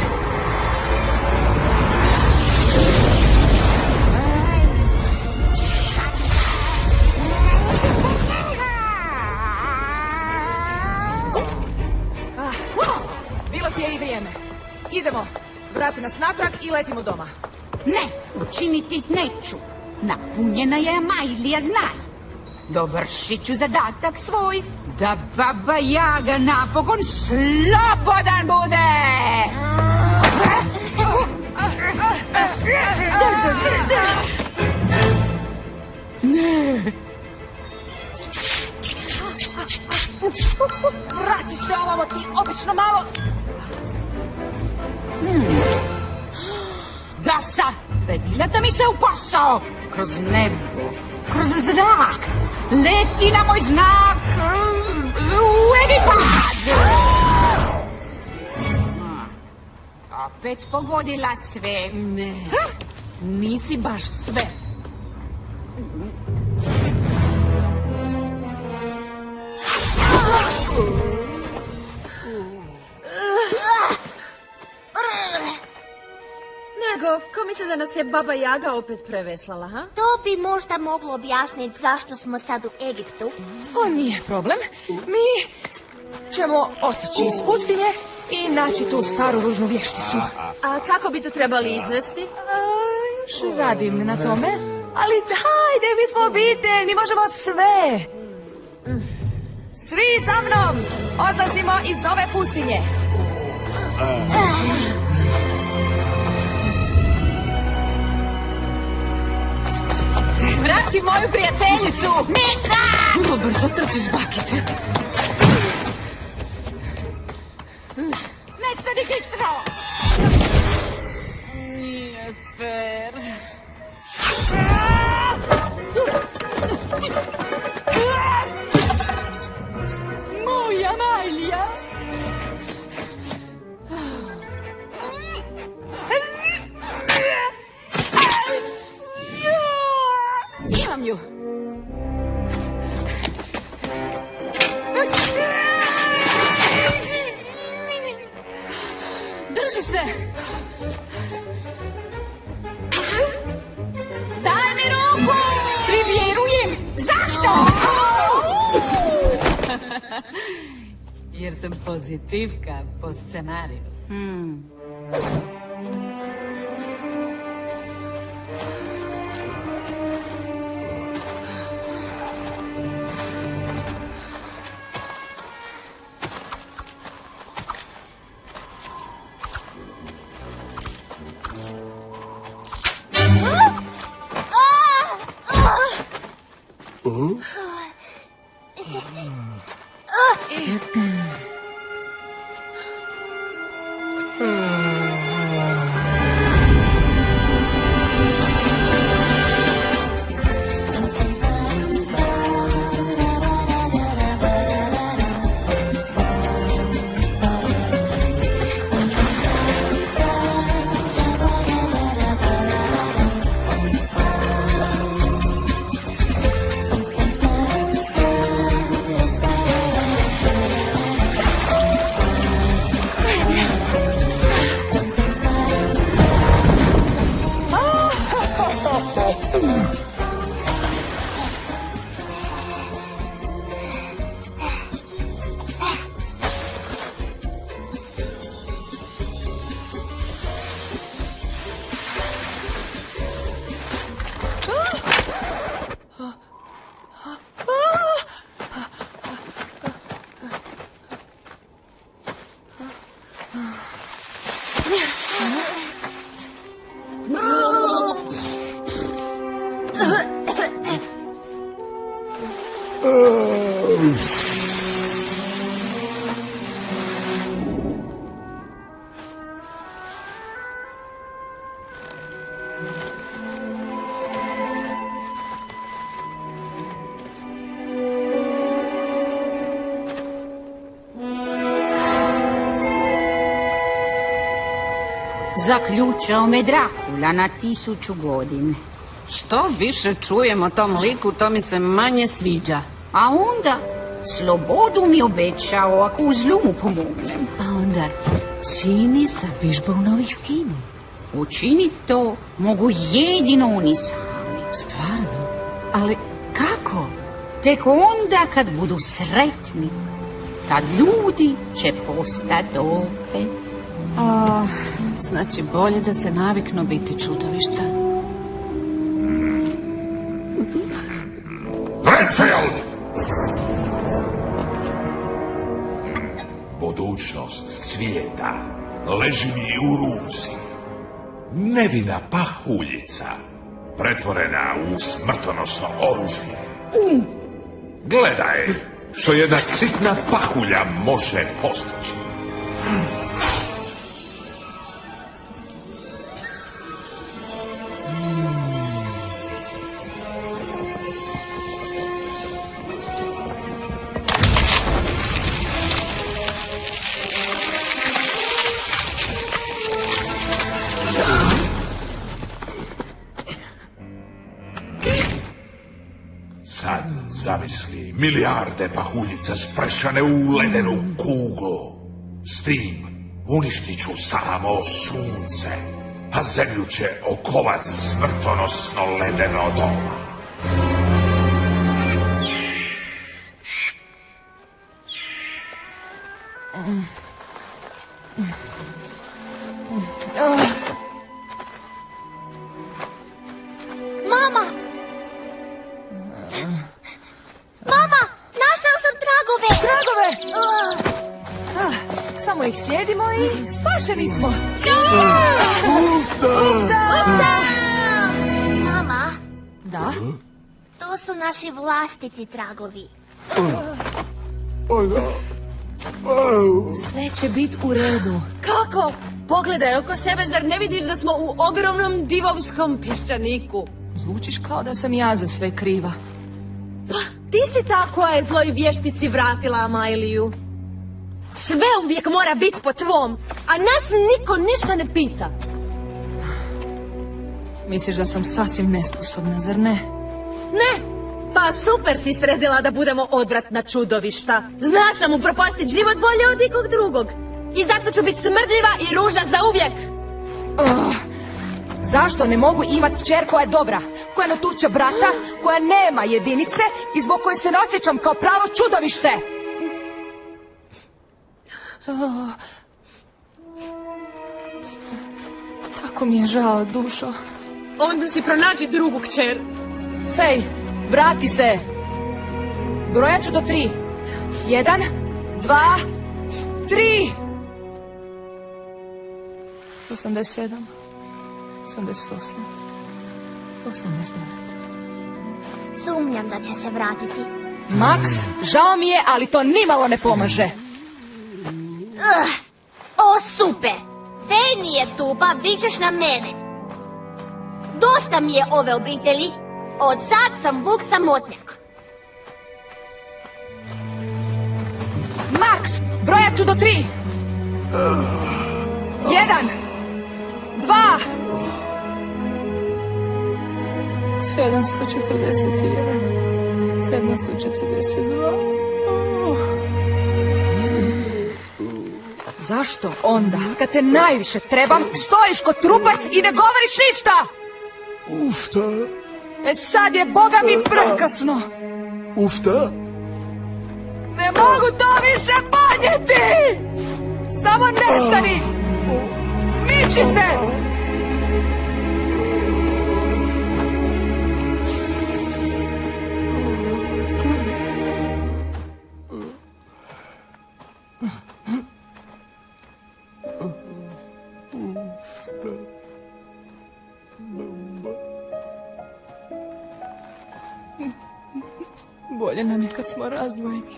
Bilo ti je i vrijeme. Idemo, vrati nas natrag i letimo doma. Ne, učiniti neću. Napunjena je Amajlija, znaj. Dovršit ću zadatak svoj, da Baba Jaga napokon slobodan bude. Ne. Vrati se ovamo ti, obično malo. Gasa, petljata mi se u posao. Kroz nebo, kroz zrak. Leti na moj znak. U Egipat. Opet pogodila sve. Ne, nisi baš sve. Nego, ko misli da nas je Baba Jaga opet preveslala, ha? To bi možda moglo objasniti zašto smo sad u Egiptu. To nije problem. Mi ćemo otići iz pustinje i naći tu staru ružnu vješticu. A kako bi to trebali izvesti? Još radim na tome. Ali dajde, mi smo obitelj, mi možemo sve. Svi za mnom! Odlazimo iz ove pustinje. Vrati moju prijateljicu! Nika! Vrlo brzo trčiš, bakice. Nestani hitro! Nije fair. Moja Amajlija! Imam ju! Drži se! Daj mi ruku! Privjerujem! Zašto? Jer sam pozitivka po scenariju. Zaključao me Drakula na 1000 godina. Što više čujem o tom liku, to mi se manje sviđa. A onda slobodu mi obećao ako u zlu mu pomognem. A onda čini sa vižbom novih skinu. Učiniti to mogu jedino oni sami. Stvarno? Ali kako? Tek onda kad budu sretni, kad ljudi će postati opet Znači bolje da se naviknu biti čudovišta. Renfield! Budućnost svijeta leži mi u ruci. Nevina pahuljica, pretvorena u smrtonosno oružje. Gledaj što jedna sitna pahulja može postići. Sad zamisli milijarde pahuljica sprešane u ledenu kuglu. S tim uništit ću samo sunce, a zemlju će okovat smrtonosno ledeno doba. Mama! Mama, našao sam tragove! Tragove! Samo ih slijedimo i spašeni smo. Mama, Da? to su naši vlastiti tragovi. Sve će biti u redu. Kako? Pogledaj oko sebe, zar ne vidiš da smo u ogromnom divovskom pješčaniku? Zvučiš kao da sam ja za sve kriva. Pa, ti si ta koja je zloj vještici vratila Amailiju. Sve uvijek mora biti po tvom, a nas niko ništa ne pita. Misliš da sam sasvim nesposobna, zar ne? Ne, pa super si sredila da budemo odvratna čudovišta. Znaš nam upropastit život bolje od ikog drugog. I zato ću biti smrdljiva i ružna za uvijek. Zašto ne mogu imat kćer koja je dobra, koja ne tuče brata, koja nema jedinice i zbog koje se ne osjećam kao pravo čudovište? Tako mi je žao, dušo. Onda si pronađi drugu kćer. Fej, vrati se. Brojat ću do 3. 1, 2, 3. 87, 88, 89. Sumnjam da će se vratiti. Max, žao mi je, ali to nimalo ne pomaže. O, super! Fej nije tu, pa bit ćeš na mene. Dosta mi je ove obitelji. Od sad sam Vuk samotnjak. Max, brojat ću do 3. 1, 2. 741, 742. Zašto onda, kad te najviše trebam, stojiš ko trupac i ne govoriš ništa? Ufta, Sad je, Boga mi, prekasno. ufta. Ne mogu to više podnijeti! Samo nestani! Miči se! Bolje nam je kad smo razdvojeni.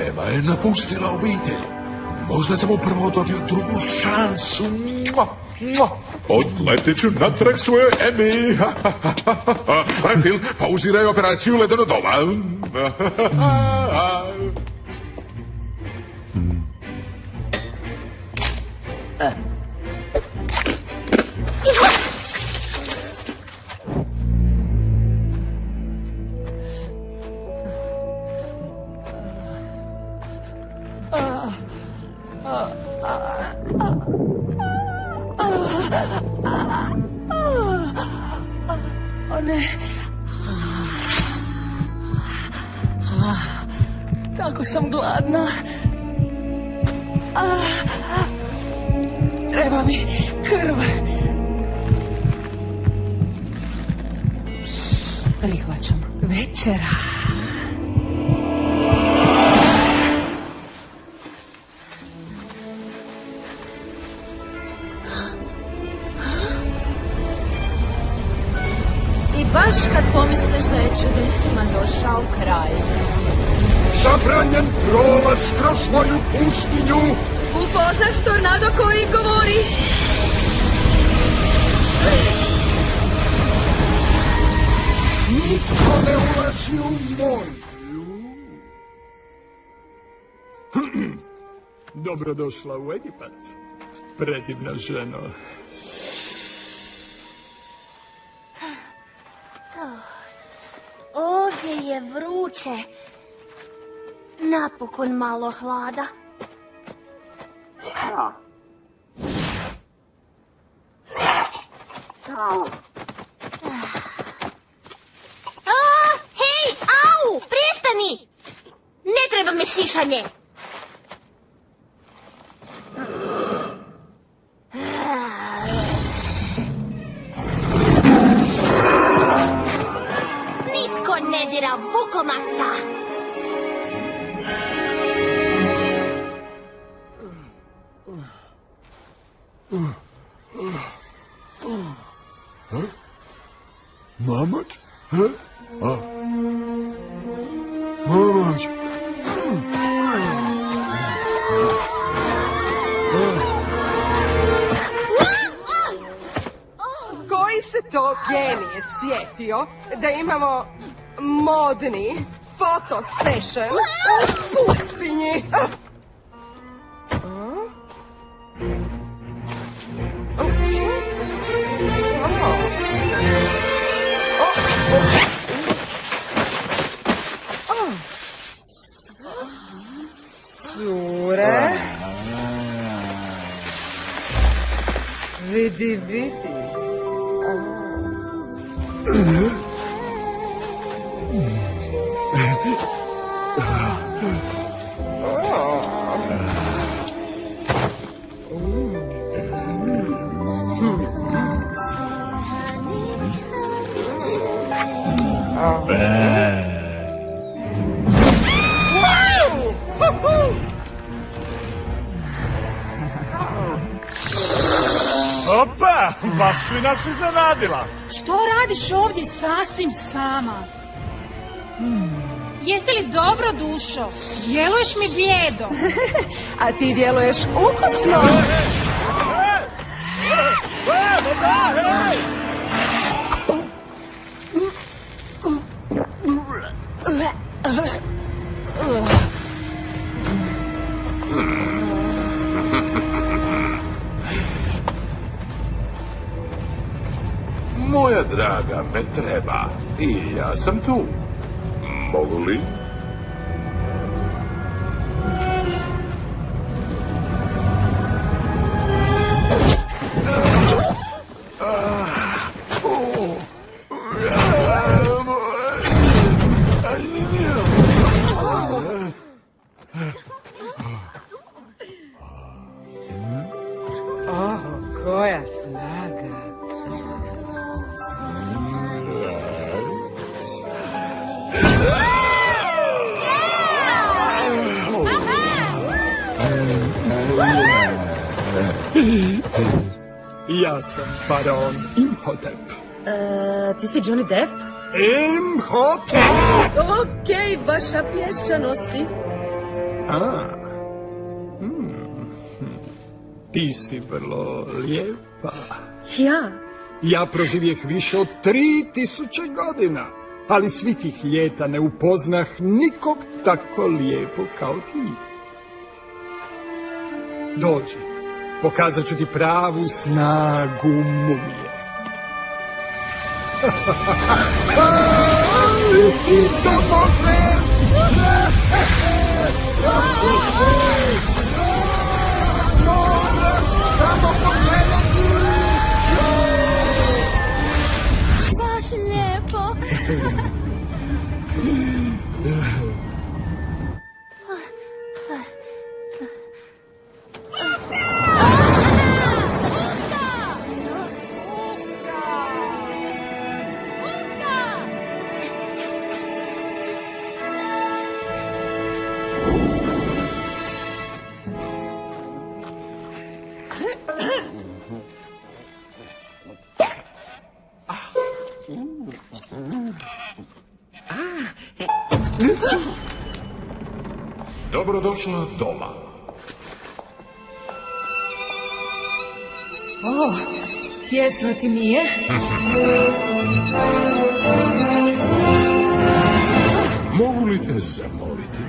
Ema je napustila obitelj. Možda sam upravo dobio drugu šansu. Odletit ću natrag svoje Emi. Renfield, pauziraj operaciju Ledeno doba. Jako sam gladna. Treba mi krv. Prihvaćam. Večera. I baš kad pomisliš da je čudesima došao kraj. Zabranjen prolaz kroz moju pustinju. Upoznaš tornado koji govori? Nitko ne ulazi u moj. Dobrodošla u Egipat, predivna ženo. Ovdje je vruće. Napokon malo hlada. Hej, au, prestani! Ne treba me šišanje. Nitko ne dira Vukomaca. Mamut? Mamut. Koji se to genije sjetio da imamo modni foto session u pustinji? Cure. Vidi, vidi. Opa, vas si nas iznenadila. Što radiš ovdje sasvim sama? Jesi li dobro, dušo? Djeluješ mi bljedo. A ti djeluješ ukusno. Moja draga, me treba. I ja sam tu. Mogu li? Koja snaga. Ja sam faraon Imhotep. Ti si Johnny Depp? Imhotep! Okej, vaša pješčanosti. Ti si vrlo lijepa. Ja? Ja proživjeh više od 3000 godina, ali svi tih ljeta ne upoznah nikog tako lijepo kao ti. Dođi, pokazat ću ti pravu snagu mumije. I to može! Moraš samo pogledati! Baš lijepo. Dobrodošla doma. O, tjesno ti nije? Mogu li te zamoliti?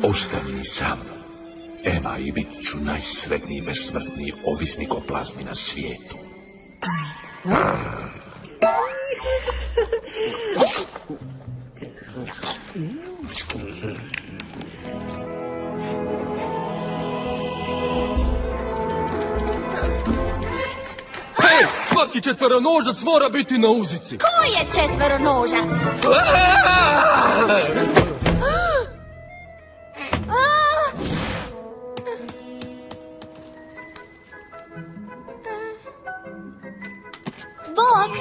Ostani sa mnom, Ema, i bit ću najsretniji besmrtni ovisnik o plazmi na svijetu. Hej, svaki četveronožac mora biti na uzici. Ko je četveronožac? Bog!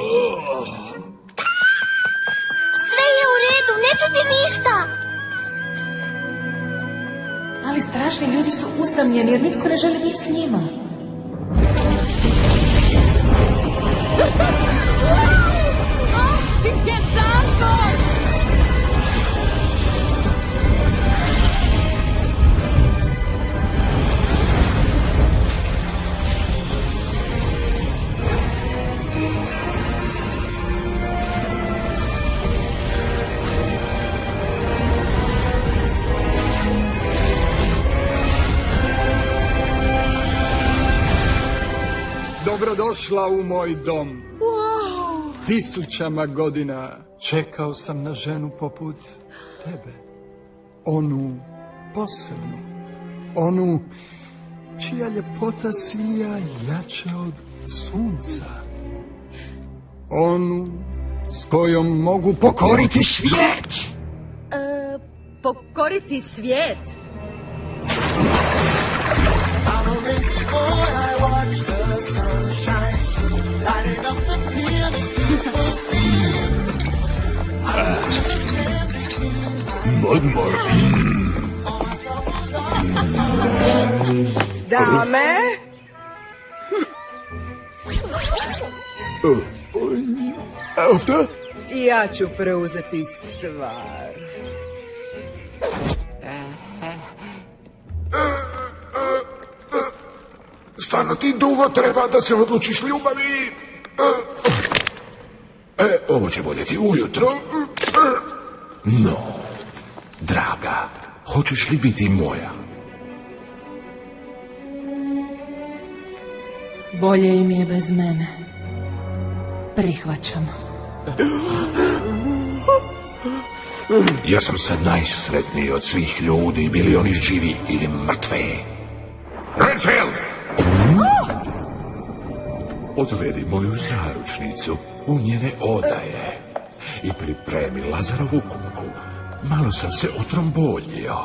Sve je u redu, ne čuti ništa! Ali strašni ljudi su usamljeni jer nitko ne želi biti s njima. Gdje Sanko? Dobrodošla u moj dom. Tisućama godina čekao sam na ženu poput tebe. Onu posebnu. Onu čija ljepota sija jače od sunca. Onu s kojom mogu pokoriti svijet. Pokoriti svijet? Dame? Ovdje? Ja ću preuzeti stvar. Stvarno ti dugo treba da se odlučiš, ljubavi. Ovo će boljeti ujutro. No, draga, hoćeš li biti moja? Bolje im je bez mene. Prihvaćam. Ja sam sad najsretniji od svih ljudi, bili oni živi ili mrtve. Redfield! Odvedi moju zaručnicu u njene odaje i pripremi Lazarovu kupku. Malo sam se otromboljio.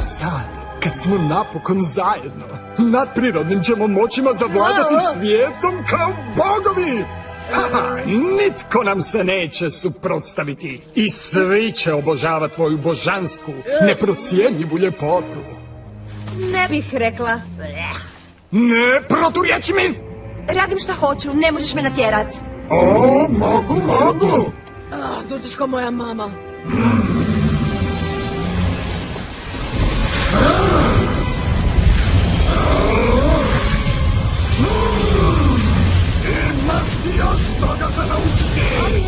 Sad, kad smo napokon zajedno, nadprirodnim ćemo moćima zavladati svijetom kao bogovi. Haha, nitko nam se neće suprotstaviti i svi će obožavati tvoju božansku, neprocijenjivu ljepotu. Ne bih rekla. Ne proturječi mi! Radim šta hoću, ne možeš me natjerat. O, mogu! Zvučiš ko moja mama. Imaš ti još toga za naučiti!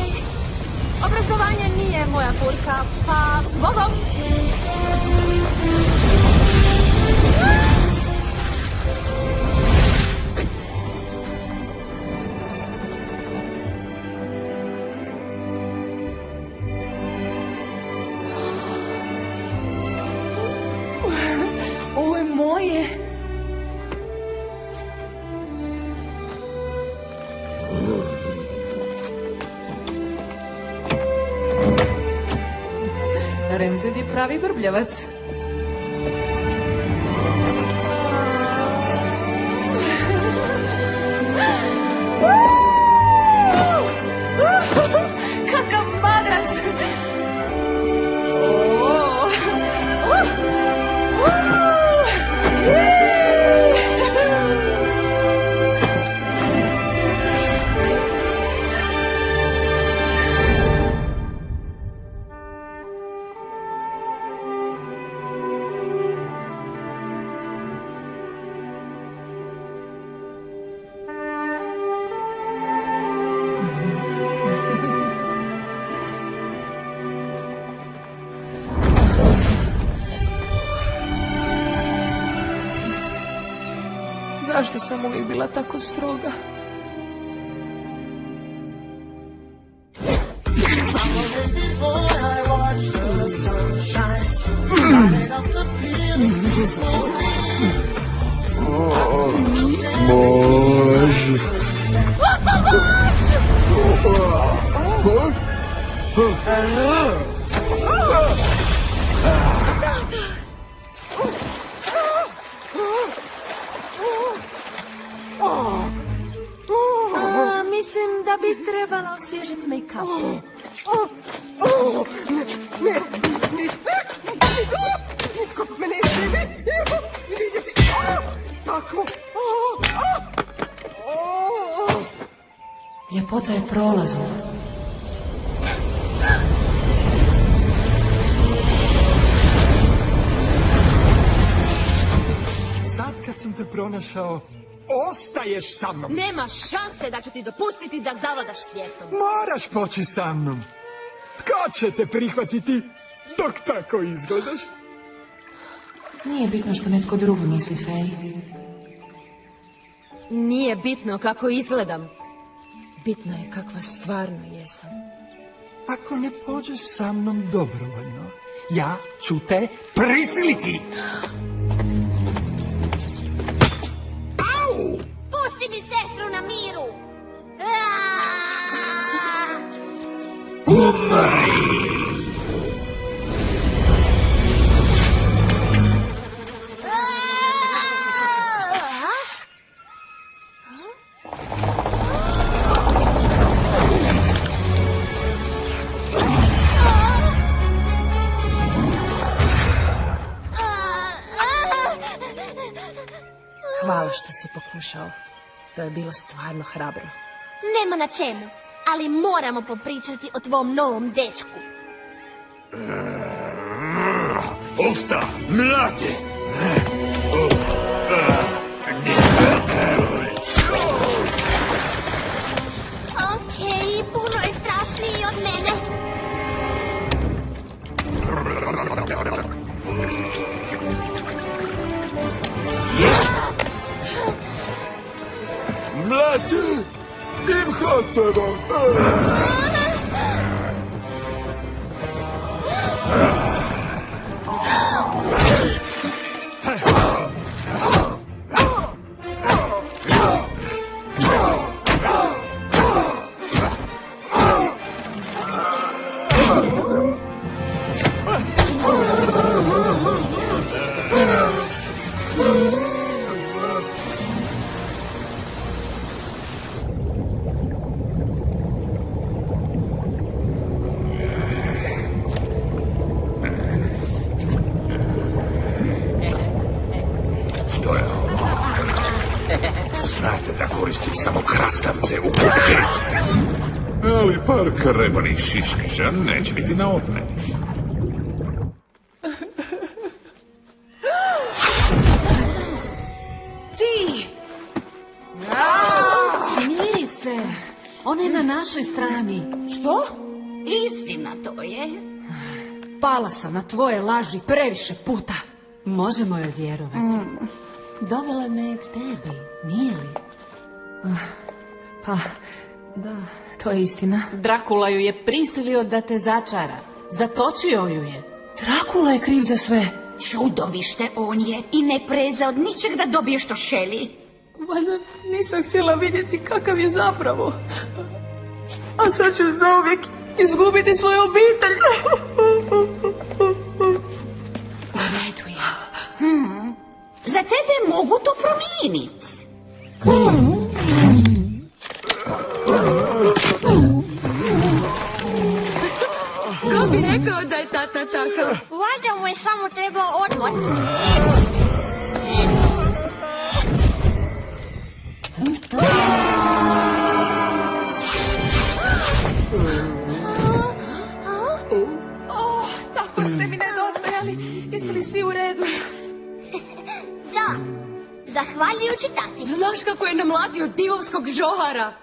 Obrazovanje nije moja furka, pa s Bogom. Renfrid je pravi brbljavac. Kakav madrac! Zašto sam uvijek bila tako stroga? Mislim da bi trebala osvježiti make-up. Nitko me ne smije vidjeti. Tako. Ljepota je prolazna. Sad kad sam te pronašao, ostaješ sa mnom. Nema šanse da ću ti dopustiti da zavladaš svijetom. Moraš poći sa mnom. Tko će te prihvatiti dok tako izgledaš? Nije bitno što netko drugi misli, Fej. Nije bitno kako izgledam. Bitno je kakva stvarno jesam. Ako ne pođeš sa mnom dobrovoljno, ja ću te prisiliti. Au! Pusti mi sestru na miru! Hvala što si pokušao. To je bilo stvarno hrabro. Nema na čemu, ali moramo popričati o tvom novom dečku. Usta, mladi! Okej, puno je strašniji od mene. Mladi! Imhoteva! Što je ovo? Znate da koristim samo krastavce u kuće. Ali par krebanih šišmiša neće biti na odmet. Ti! Smiri se. Ona je na našoj strani. Što? Istina to je. Pala sam na tvoje laži previše puta. Možemo joj vjerovati. Dovela me je k tebi, nije li? Pa, da, to je istina. Drakula ju je prisilio da te začara. Zatočio ju je. Drakula je kriv za sve. Čudovište on je i ne preze od ničeg da dobije što želi. Valjda nisam htjela vidjeti kakav je zapravo. A sad ću zauvijek izgubiti svoju obitelj. U redu je. Za tebe mogu to promijeniti. Ko bi rekao da je tata takav? Valjda mu je samo trebao odmor. Tako ste mi nedostajali. Jeste li svi u redu? Da, zahvaljujući tati. Znaš kako je namlatio divovskog žohara?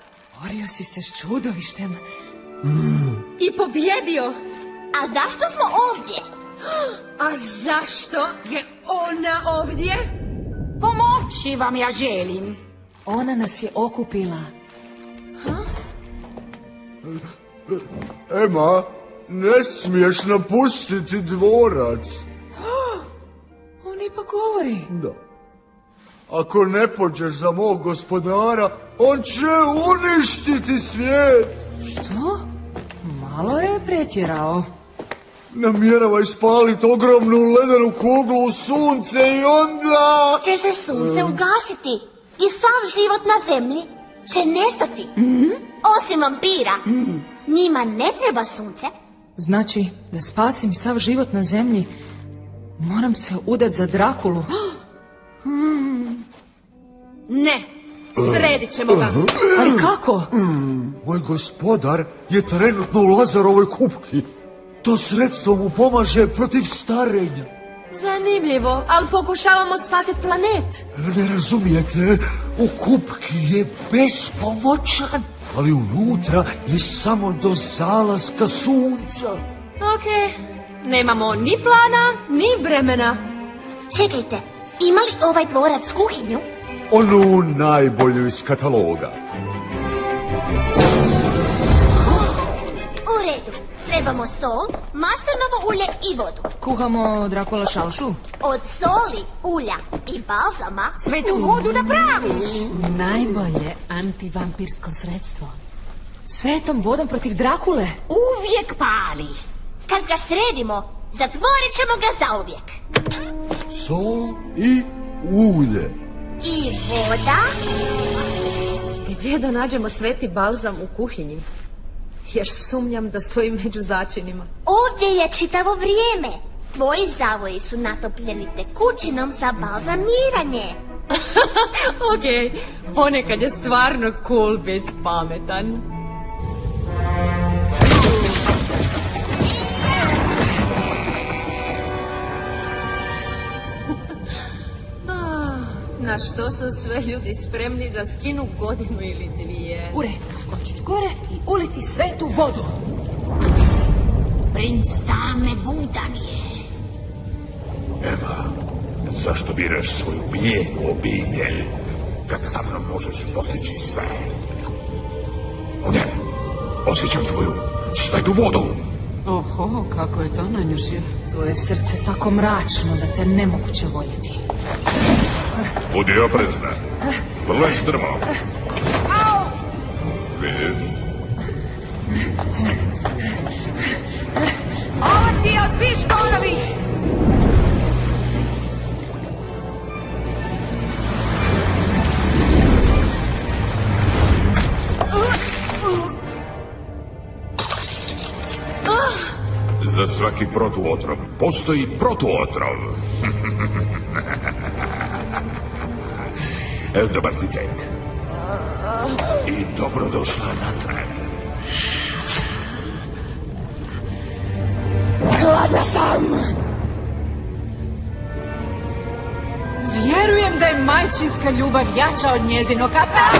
Borio si se s čudovištem. I pobjedio. A zašto smo ovdje? A zašto je ona ovdje? Pomoći vam ja želim. Ona nas je okupila. Ema, ne smiješ napustiti dvorac. On ipak govori. Da. Ako ne pođeš za mog gospodara, on će uništiti svijet. Što? Malo je pretjerao. Namjerava ispaliti ogromnu ledenu kuglu u sunce i onda... Će se sunce ugasiti i sav život na zemlji će nestati. Osim vampira. Njima ne treba sunce. Znači, da spasim sav život na zemlji, moram se udat za Drakulu. Ne, sredit ćemo ga. Ali kako? Moj gospodar je trenutno u Lazarovoj kupki. To sredstvo mu pomaže protiv starenja. Zanimljivo, ali pokušavamo spasiti planet. Ne razumijete, u kupki je bespomoćan, ali unutra je samo do zalaska sunca. Okej, nemamo ni plana, ni vremena. Čekajte, ima li ovaj dvorac kuhinju? Onu najbolju iz kataloga. U redu, trebamo sol, maslinovo ulje i vodu. Kuhamo Drakula šalšu? Od soli, ulja i balzama Sve tu vodu napraviš. Najbolje antivampirsko sredstvo. Svetom vodom protiv Drakule? Uvijek pali. kad ga sredimo, zatvorit ćemo ga zauvijek. Sol i ulje. I voda. Gdje da nađemo sveti balzam u kuhinji? Jer sumnjam da stoji među začinima. Ovdje je čitavo vrijeme. Tvoji zavoji su natopljeni tekućinom za balzamiranje. Okej, ponekad je stvarno cool bit pametan. Na što su sve ljudi spremni da skinu godinu ili dvije? U redu, skočić gore i uliti svetu vodu. Princ tame budan je. Ema, zašto biraš svoju bijelu obitelj, kad sa mnom možeš postići sve? O ne, osjećam tvoju svetu vodu. Oho, kako je to nanjušio. Tvoje srce tako mračno da te nemoguće voljeti. Budi oprezna. Vrlo je strmo. Vidiš? Ovo ti je od viškonovih! Za svaki protuotrov postoji protuotrov. Dobar ti tek. I dobrodošla natrag. Gladna sam! Vjerujem da je majčinska ljubav jača od njezinog kapela.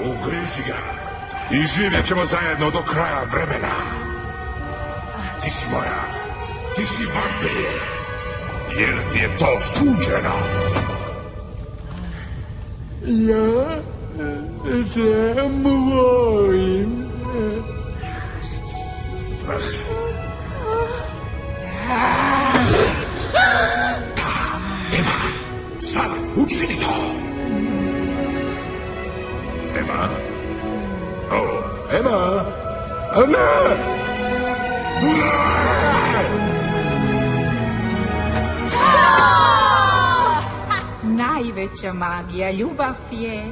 Ugrizi ga i živjet ćemo zajedno do kraja vremena. Ti si moja, ti si vampir, jer ti je to suđeno. Ja te volim. Ema, sad učini to! Ema? O, Ema! Ne! Najveća magija ljubav je...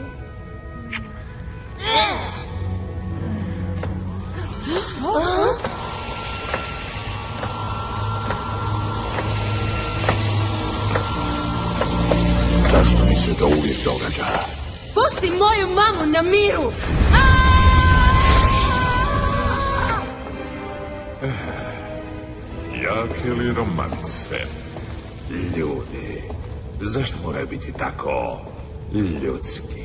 Zašto mi se to uvijek događa? Pusti moju mamu na miru! Jake li romance? Ljudi, zašto moraju biti tako ljudski?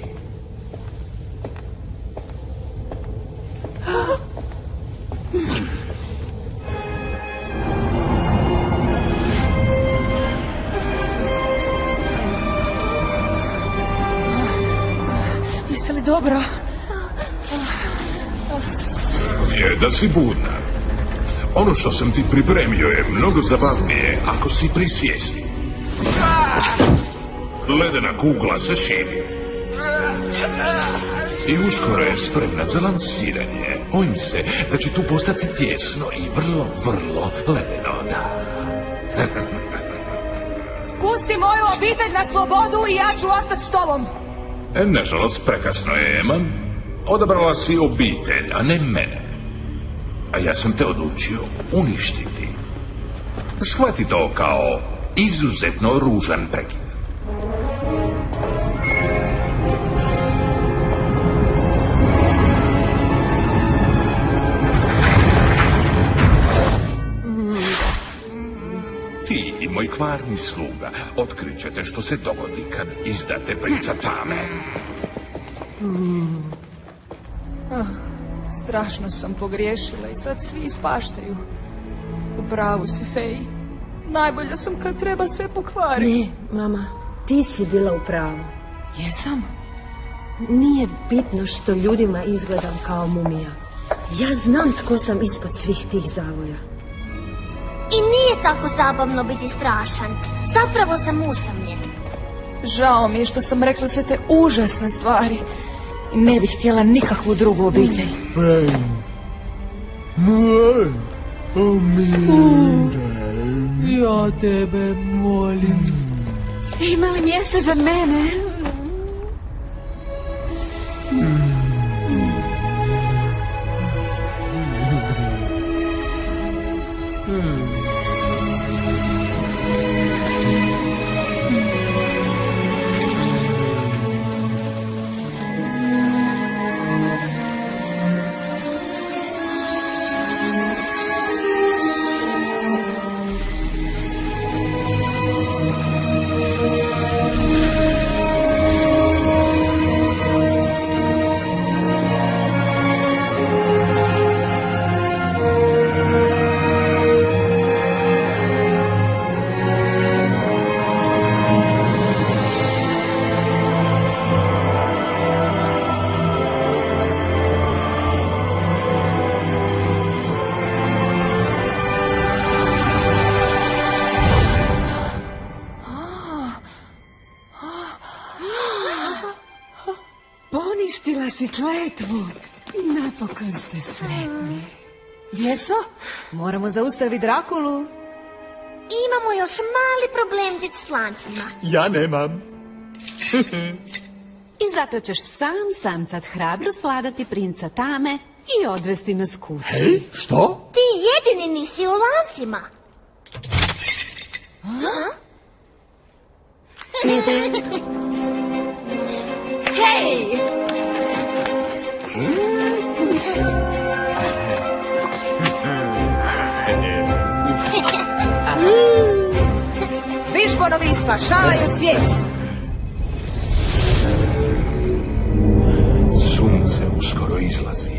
Jesi li dobro? Je da si budna. Ono što sam ti pripremio je mnogo zabavnije ako si pri svijesti. Ledena kugla se širi. I uskoro je spremna za lansiranje. Bojim se da će tu postati tjesno i vrlo, vrlo ledeno, da. Pusti moju obitelj na slobodu i ja ću ostati s tobom. Nažalost, prekasno je, Ema. Odabrala si obitelj, a ne mene. A ja sam te odlučio uništiti. Shvati to kao izuzetno ružan prekid. Ti i moj kvarni sluga otkrit ćete što se dogodi kad izdate princa Tame. Strašno sam pogriješila i sad svi ispaštaju. U pravu si, Fej. Najbolja sam kad treba sve pokvariti. Ne, mama, ti si bila u pravu. Jesam? Nije bitno što ljudima izgledam kao mumija. Ja znam tko sam ispod svih tih zavoja. I nije tako zabavno biti strašan. Zapravo sam usamljen. Žao mi je što sam rekla sve te užasne stvari. I ne bih htjela nikakvu drugu obitelj. Ja tebe molim. Ima li mjesta za mene? Poništila si kletvu. Napokon ste sretni. Djeco, moramo zaustaviti Drakulu. Imamo još mali problemčić s lancima. Ja nemam. I zato ćeš sam samcat hrabro svladati princa Tame i odvesti nas kući. Hej, što? Ti jedini nisi u lancima. Hej! Vižbonovi spašavaju svijet. Sunce uskoro izlazi.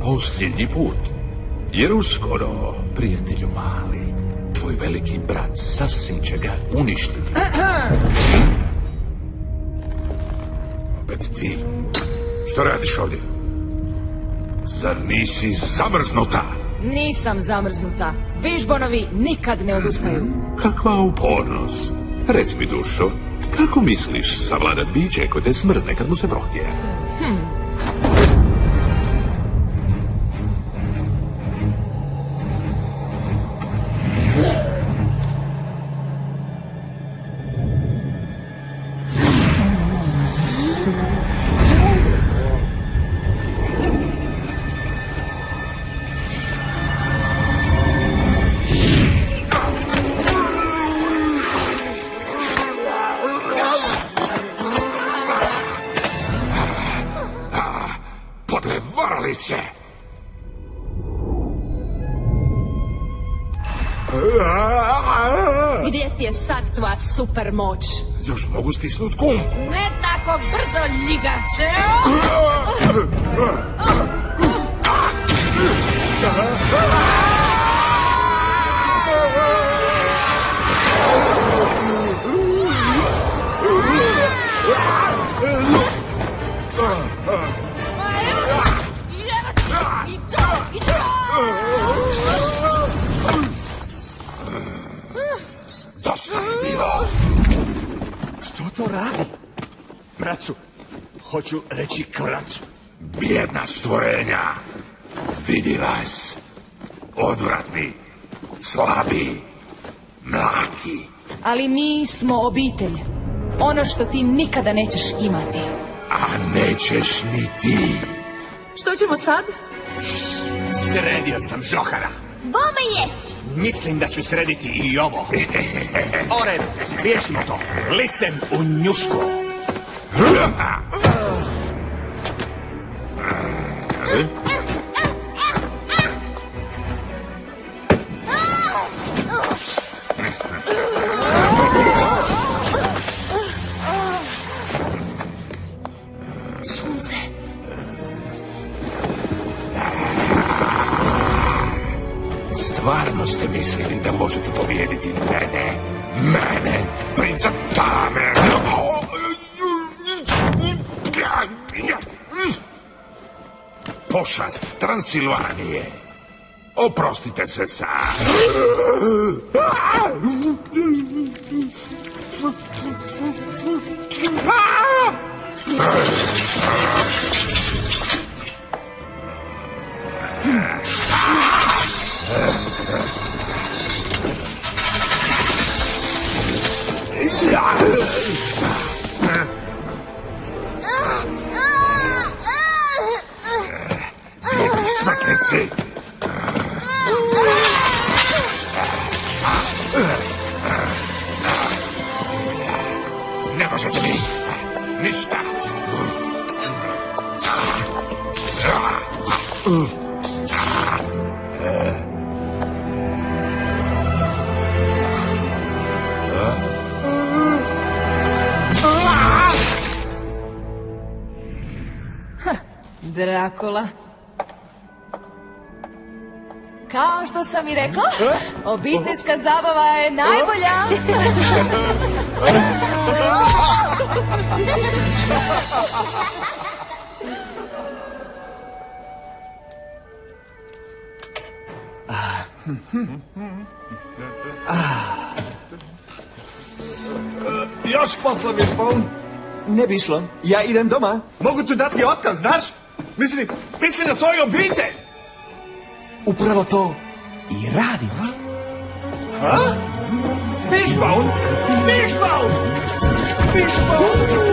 Posljednji put. Jer uskoro, prijatelju mali, tvoj veliki brat sasvim će ga uništiti. Opet ti. Što radiš ovdje? Zar nisi zamrznuta? Nisam zamrznuta. Vižbonovi nikad ne odustaju. Kakva upornost. Reci mi, dušo, kako misliš savladat biće koje te smrzne kad mu se prohtje? Podle varalice! Gdje ti je sad tvoja super moć? Još mogu stisnut kum. Ne tako brzo, ljigavče! Dosta je bilo. Što to radi? Mracu, hoću reći kvracu. Bijedna stvorenja. Vidi vas. Odvratni. Slabi. Mlaki. Ali mi smo obitelj. Ono što ti nikada nećeš imati. A nećeš ni ti. Što ćemo sad? Sredio sam žohara. Bome jesi. Mislim da ću srediti i ovo. O redu, riješimo to. Licem u njušku. Sunce. Stvarno ste mislili da možete pobijediti mene? Mene, princa Tame! Pošast Transilvanije! Oprostite se sam! Bijedni smrtnici! Ne možete mi ništa! Drakula. Kao što sam i rekla, obiteljska zabava je najbolja. Još posla, Vižbon. Ne bi išlo. Ja idem doma. Mogu ti dati otkaz, znaš? Misli na svoju obitelj. Upravo to i radim. A? Vižbon! Vižbon! Vižbon!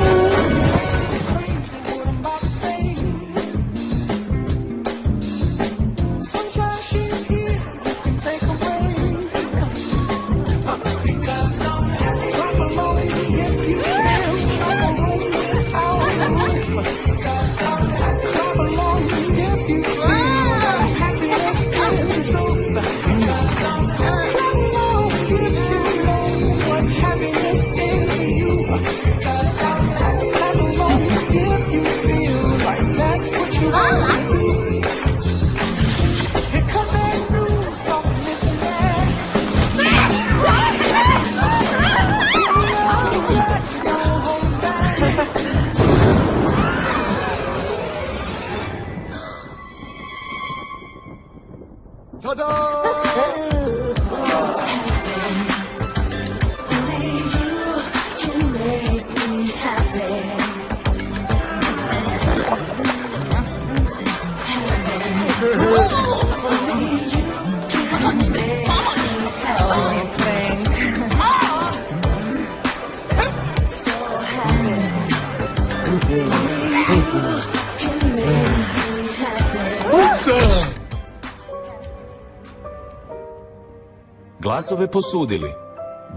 Glasove posudili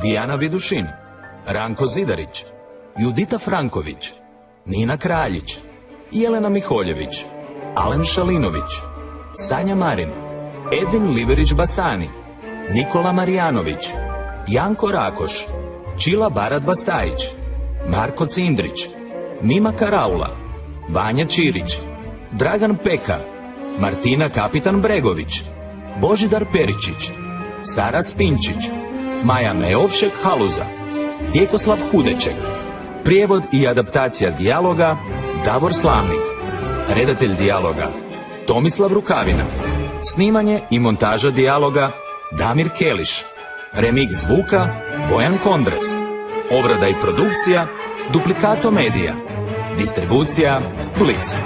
Dijana Vidušin, Ranko Zidarić, Judita Franković, Nina Kraljić, Jelena Miholjević, Alen Šalinović, Sanja Marin, Edvin Liverić-Basani, Nikola Marijanović, Janko Rakoš, Čila Barat-Bastajić, Marko Cindrić, Mima Karaula, Vanja Čirić, Dragan Peka, Martina Kapitan Bregović, Božidar Peričić, Sara Spinčić, Maja Meovšek Haluza, Vjekoslav Hudeček. Prijevod i adaptacija dijaloga Davor Slavnik. Redatelj dijaloga Tomislav Rukavina. Snimanje i montaža dijaloga Damir Keliš. Remix zvuka Bojan Kondres. Obrada i produkcija Duplikato Medija. Distribucija Blic.